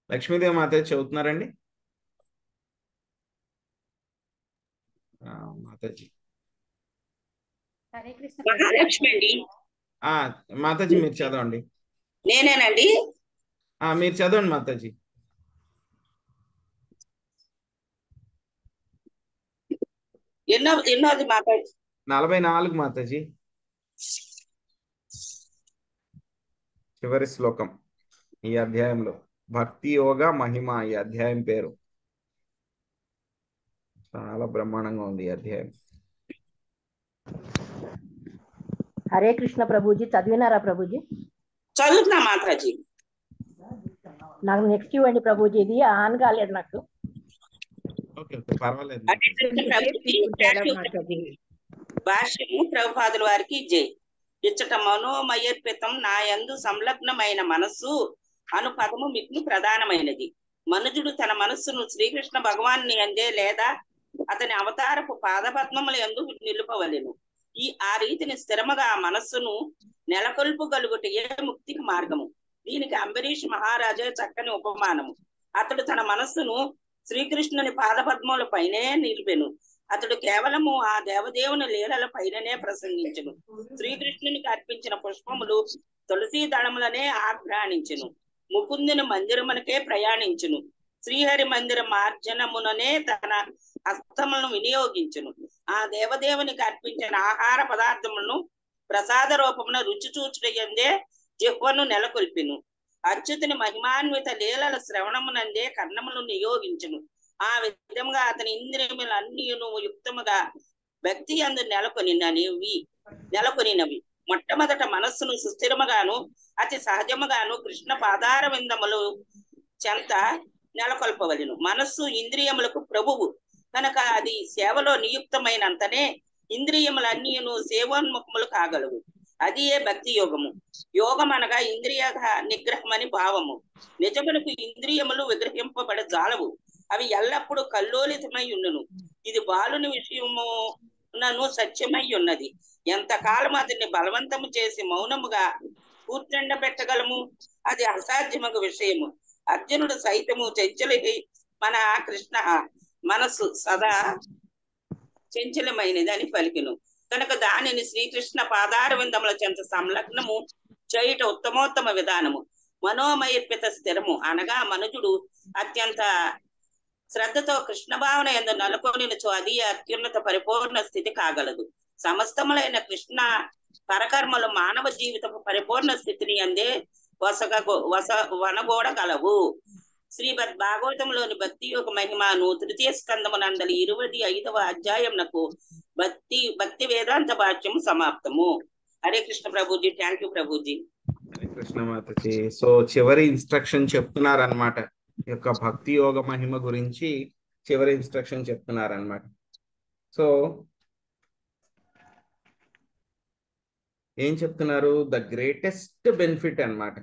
లక్ష్మీదేవి మాతాజీ చదువుతున్నారండి? మాతాజీ హరే కృష్ణ. మహాలక్ష్మి అండి. మాతాజీ మీరు చదవండి. నేనేనండి. మీరు చదవండి మాతాజీ. ఎన్నోది మాతాజీ? 44 మాతాజీ, చివరి శ్లోకం ఈ అధ్యాయంలో. భక్తి యోగ మహిమ ఈ అధ్యాయం పేరు. చాలా బ్రహ్మాండంగా ఉంది ఈ అధ్యాయం. హరే కృష్ణ ప్రభుజీ, చదివినారా ప్రభుజీ? చదువుతున్నా మాతాజీ. నాకు నెక్స్ట్ ఇవ్వండి ప్రభుజీ, ఇది ఆన్ కాలేదు నాకు. పర్వాలేదు. భాష్యము ప్రభుపాదుల వారికి జై. ఇచ్చట మనోమయర్పితం నాయందు సంలగ్నమైన మనస్సు అను పదము మీకు ప్రధానమైనది. మనుజుడు తన మనస్సును శ్రీకృష్ణ భగవాన్ని అందే లేదా అతని అవతారపు పాదపద్మముల యందు నిలుపవలెను. ఆ రీతిని స్థిరముగా మనస్సును నెలకొల్పగలుగుటయే ముక్తికి మార్గము. దీనికి అంబరీష్ మహారాజే చక్కని ఉపమానము. అతడు తన మనస్సును శ్రీకృష్ణుని పాదపద్మముల పైనే నిలిపెను. అతడు కేవలము ఆ దేవదేవుని లీలల పైననే ప్రసంగించును. శ్రీకృష్ణునికి అర్పించిన పుష్పములు తులసీ దళములనే ఆఘ్రాణించును. ముకుందుని మందిరమునకే ప్రయాణించును. శ్రీహరి మందిర మార్జనముననే తన హస్తములను వినియోగించును. ఆ దేవదేవునికి అర్పించిన ఆహార పదార్థములను ప్రసాద రూపమున రుచి చూచుటయందే జిహ్వను నెలకొల్పిను. అచ్యుతుని మహిమాన్విత లీలల శ్రవణమునందే కర్ణములను నియోగించును. ఆ విధముగా అతని ఇంద్రియములన్నీ యుక్తముగా భక్తి యందు నెలకొనినవి. మొట్టమొదట మనస్సును సుస్థిరముగాను అతి సహజముగాను కృష్ణ పాదార విందములు చెంత నెలకొల్పవలెను. మనస్సు ఇంద్రియములకు ప్రభువు కనుక అది సేవలో నియుక్తమైనంతనే ఇంద్రియములన్నీ సేవోన్ముఖములు కాగలవు. అది ఏ భక్తి యోగము. యోగం అనగా ఇంద్రియ నిగ్రహం అని భావము. నిజమునకు ఇంద్రియములు విగ్రహింపబడ జాలవు. అవి ఎల్లప్పుడూ కల్లోలితమై ఉండును. ఇది బాలుని విషయము నన్ను సత్యమై ఉన్నది. ఎంతకాలం అతన్ని బలవంతము చేసి మౌనముగా కూర్చుండబెట్టగలము? అది అసాధ్యమగు విషయము. అర్జునుడు సైతము చంచలి మన కృష్ణ మనస్సు సదా చంచలమైనది అని పలికెను. కనుక దానిని శ్రీకృష్ణ పాదార విందముల చెంత సంలగ్నము చేయుట ఉత్తమోత్తమ విధానము. మనోమయర్పిత స్థిరము అనగా మనుజుడు అత్యంత శ్రద్ధతో కృష్ణ భావన ఎందు నెలకొనినచో అది అత్యున్నత పరిపూర్ణ స్థితి కాగలదు. సమస్తములైన కృష్ణ పరకర్మలు మానవ జీవితపు పరిపూర్ణ స్థితిని అందే వనగోడగలవు. శ్రీమద్ భాగవతంలోని భక్తి యొక్క మహిమను తృతీయ స్కందమునందలి 25వ అధ్యాయంనకు భక్తి వేదాంత భాష్యము సమాప్తము. Hare Krishna Prabhuji. Thank you Prabhuji. Hare Krishna మాతజీ. So చివరి ఇన్స్ట్రక్షన్ చెప్తున్నారనమాట. ఈ యొక్క భక్తి యోగ మహిమ గురించి చివరి ఇన్స్ట్రక్షన్ చెప్తున్నారనమాట. సో ఏం చెప్తున్నారు? ద గ్రేటెస్ట్ బెనిఫిట్ అన్నమాట.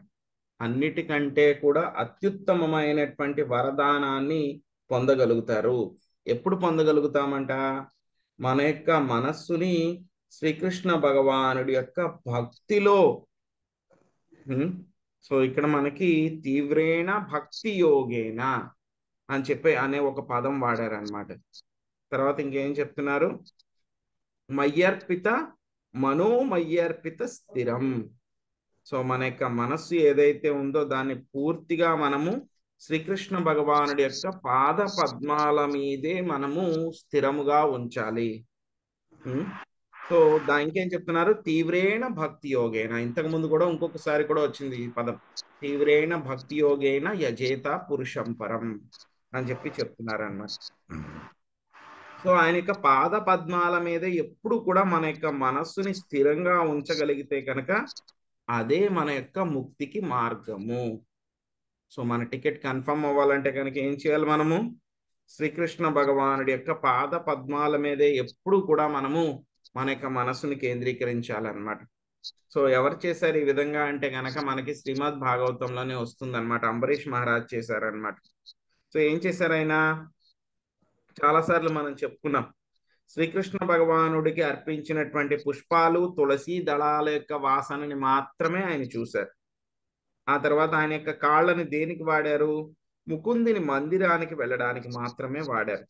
అన్నిటికంటే కూడా అత్యుత్తమమైనటువంటి వరదానాన్ని పొందగలుగుతారు. ఎప్పుడు పొందగలుగుతామంట? మన యొక్క మనస్సుని శ్రీకృష్ణ భగవానుడి యొక్క భక్తిలో సో ఇక్కడ మనకి తీవ్రేణ భక్తి యోగేన అని చెప్పి అనే ఒక పదం వాడారనమాట. తర్వాత ఇంకేం చెప్తున్నారు? మయ్యర్పిత మనోమయ్యర్పిత స్థిరం. సో మన యొక్క మనస్సు ఏదైతే ఉందో దాన్ని పూర్తిగా మనము శ్రీకృష్ణ భగవానుడి యొక్క పాద పద్మాల మీదే మనము స్థిరముగా ఉంచాలి. సో ఇంకేం చెప్తున్నారు? తీవ్రేణ భక్తి యోగేన. ఇంతకు ముందు కూడా ఇంకొకసారి కూడా వచ్చింది ఈ పదం. తీవ్రేణ భక్తి యోగేన యజేత పురుషం పరం అని చెప్పి చెప్తున్నారు అన్నమాట. సో ఆయన యొక్క పాద పద్మాల మీద ఎప్పుడు కూడా మన యొక్క మనస్సుని స్థిరంగా ఉంచగలిగితే కనుక అదే మన యొక్క ముక్తికి మార్గము. సో మన టికెట్ కన్ఫర్మ్ అవ్వాలంటే కనుక ఏం చేయాలి? మనము శ్రీకృష్ణ భగవానుడి యొక్క పాద పద్మాల మీదే ఎప్పుడు కూడా మనము మన యొక్క మనస్సుని కేంద్రీకరించాలన్నమాట. సో ఎవరు చేశారు ఈ విధంగా అంటే కనుక మనకి శ్రీమద్ భాగవతంలోనే వస్తుంది అనమాట. అంబరీష్ మహారాజ్ చేశారనమాట. సో ఏం చేశారు ఆయన? చాలాసార్లు మనం చెప్పుకున్నాం. శ్రీకృష్ణ భగవానుడికి అర్పించినటువంటి పుష్పాలు, తులసి దళాల యొక్క వాసనని మాత్రమే ఆయన చూశారు. ఆ తర్వాత ఆయన యొక్క కాళ్ళని దేనికి వాడారు? ముకుందిని మందిరానికి వెళ్ళడానికి మాత్రమే వాడారు.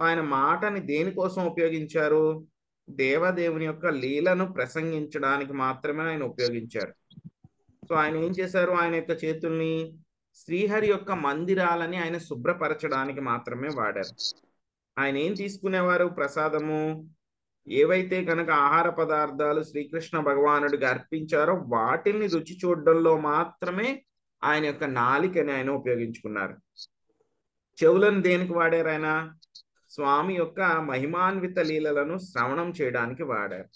ఆయన మాటని దేనికోసం ఉపయోగించారు? దేవదేవుని యొక్క లీలను ప్రసంగించడానికి మాత్రమే ఆయన ఉపయోగించారు. సో ఆయన ఏం చేశారు? ఆయన యొక్క చేతుల్ని శ్రీహరి యొక్క మందిరాలని ఆయన శుభ్రపరచడానికి మాత్రమే వాడారు. ఆయన ఏం తీసుకునేవారు? ప్రసాదము. ఏవైతే కనుక ఆహార పదార్థాలు శ్రీకృష్ణ భగవానుడికి అర్పించారో వాటిని రుచి చూడడంలో మాత్రమే ఆయన యొక్క నాలికని ఆయన ఉపయోగించుకున్నారు. చెవులను దేనికి వాడారు? ఆయన స్వామి యొక్క మహిమాన్విత లీలలను శ్రవణం చేయడానికి వాడారు.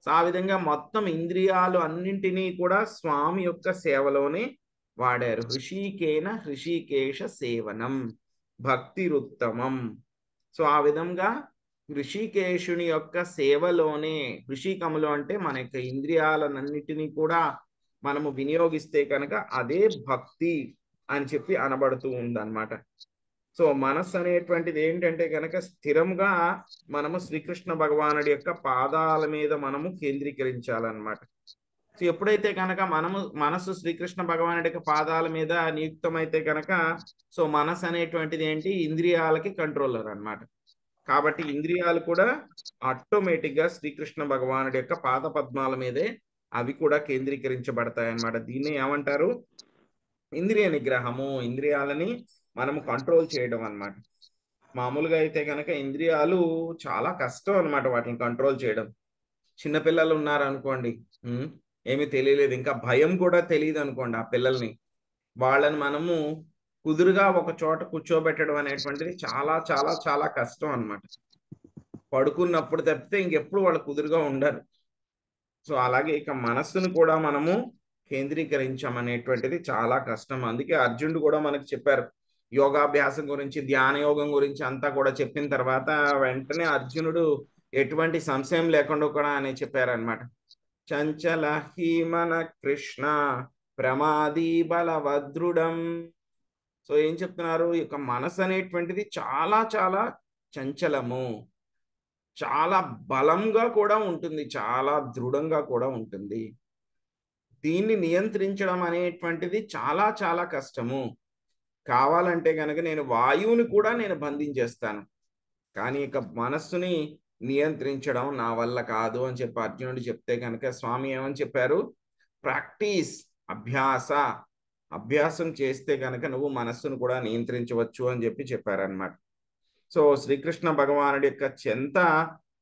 సో ఆ విధంగా మొత్తం ఇంద్రియాలు అన్నింటినీ కూడా స్వామి యొక్క సేవలోనే వాడారు. హృషికేశ సేవనం భక్తిరుత్తమం. సో ఆ విధంగా ఋషికేశుని యొక్క సేవలోనే, ఋషికములో అంటే మన యొక్క ఇంద్రియాలన్నిటినీ కూడా మనము వినియోగిస్తే కనుక అదే భక్తి అని చెప్పి అనబడుతూ ఉందన్నమాట. సో మనస్సు అనేటువంటిది ఏంటంటే కనుక స్థిరంగా మనము శ్రీకృష్ణ భగవానుడి యొక్క పాదాల మీద మనము కేంద్రీకరించాలన్నమాట. సో ఎప్పుడైతే కనుక మనస్సు శ్రీకృష్ణ భగవానుడి యొక్క పాదాల మీద నియుక్తమైతే కనుక సో మనస్సు అనేటువంటిది ఏంటి? ఇంద్రియాలకి కంట్రోలర్ అన్నమాట. కాబట్టి ఇంద్రియాలు కూడా ఆటోమేటిక్ గా శ్రీకృష్ణ భగవానుడి యొక్క పాద పద్మాల మీదే అవి కూడా కేంద్రీకరించబడతాయి అన్నమాట. దీన్ని ఏమంటారు? ఇంద్రియ నిగ్రహము. ఇంద్రియాలని మనము కంట్రోల్ చేయడం అన్నమాట. మామూలుగా అయితే కనుక ఇంద్రియాలు చాలా కష్టం అన్నమాట వాటిని కంట్రోల్ చేయడం. చిన్నపిల్లలు ఉన్నారనుకోండి, ఏమీ తెలియలేదు, ఇంకా భయం కూడా తెలియదు అనుకోండి ఆ పిల్లల్ని, వాళ్ళని మనము కుదురుగా ఒక చోట కూర్చోబెట్టడం అనేటువంటిది చాలా చాలా చాలా కష్టం అన్నమాట. పడుకున్నప్పుడు తప్పితే ఇంకెప్పుడు వాళ్ళు కుదురుగా ఉండరు. సో అలాగే ఇక మనస్సును కూడా మనము కేంద్రీకరించమనేటువంటిది చాలా కష్టం. అందుకే అర్జునుడు కూడా మనకు చెప్పారు యోగాభ్యాసం గురించి, ధ్యాన యోగం గురించి అంతా కూడా చెప్పిన తర్వాత వెంటనే అర్జునుడు ఎటువంటి సంశయం లేకుండా కూడా అని చెప్పారనమాట. చంచల హీమన కృష్ణ ప్రమాదీ బలవద్రుడం. సో ఏం చెప్తున్నారు? ఈ యొక్క మనసు అనేటువంటిది చాలా చాలా చంచలము, చాలా బలంగా కూడా ఉంటుంది, చాలా దృఢంగా కూడా ఉంటుంది. దీన్ని నియంత్రించడం అనేటువంటిది చాలా చాలా కష్టము. కావాలంటే కనుక నేను వాయువుని కూడా నేను బంధించేస్తాను, కానీ ఇక మనస్సుని నియంత్రించడం నా వల్ల కాదు అని చెప్పి అర్జునుడు చెప్తే కనుక స్వామి ఏమని చెప్పారు? ప్రాక్టీస్, అభ్యాసం చేస్తే కనుక నువ్వు మనస్సును కూడా నియంత్రించవచ్చు అని చెప్పి చెప్పారనమాట. సో శ్రీకృష్ణ భగవానుడి యొక్క చెంత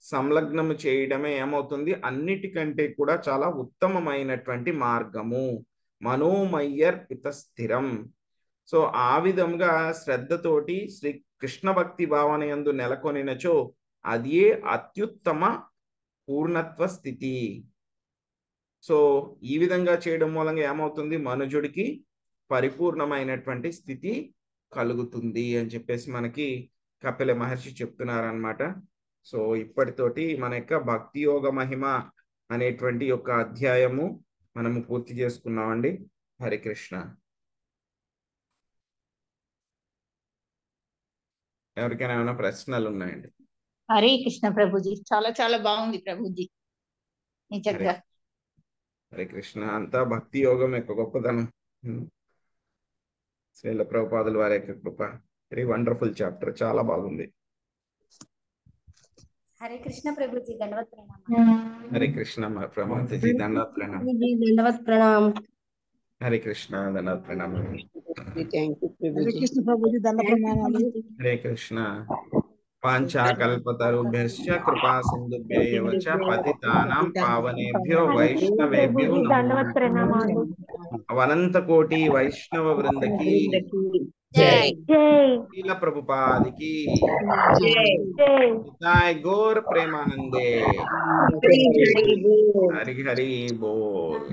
సంలగ్నము చేయడమే ఏమవుతుంది? అన్నిటికంటే కూడా చాలా ఉత్తమమైనటువంటి మార్గము. మనోమయ్యర్పిత స్థిరం. సో ఆ విధంగా శ్రద్ధతోటి శ్రీ కృష్ణ భక్తి భావన యందు నెలకొనినచో అదే అత్యుత్తమ పూర్ణత్వ స్థితి. సో ఈ విధంగా చేయడం మూలంగా ఏమవుతుంది? మనుజుడికి పరిపూర్ణమైనటువంటి స్థితి కలుగుతుంది అని చెప్పేసి మనకి కపిల మహర్షి చెప్తున్నారనమాట. సో ఇప్పటితోటి మన యొక్క భక్తి యోగ మహిమ అనేటువంటి యొక్క అధ్యాయము మనము పూర్తి చేసుకున్నామండి. హరే కృష్ణ. ఎవరికైనా ఏమైనా ప్రశ్నలు ఉన్నాయండి? హరే కృష్ణ ప్రభుజీ, చాలా చాలా బాగుంది ప్రభుజీ నిజంగా. హరే కృష్ణ. అంతా భక్తి యోగం యొక్క గొప్పతనం, శ్రీల ప్రభుపాదుల వారి యొక్క కృప. వెరీ వండర్ఫుల్ చాప్టర్, చాలా బాగుంది. హరే కృష్ణ ప్రభుజీ, దండవత్ ప్రణామం. హరే కృష్ణ ప్రమాతజీ, దండవత్ ప్రణామం. దండవత్ ప్రణామం. హరే కృష్ణ, దండవత్ ప్రణామం. హరే కృష్ణ ప్రభుజీ, దండ ప్రణామాలు. హరే కృష్ణ. పాంచాకల్పతరుభ్యశ్చ కృపా సింధుభ్య ఏవ చ పతితానాం పావనేభ్యో వైష్ణవేభ్యో నమో నమః. అనంత కోటి వైష్ణవ వృందకి శ్రీల ప్రభుపాదికి జై. గౌర్ ప్రేమానందే. హరి హరి బోల్.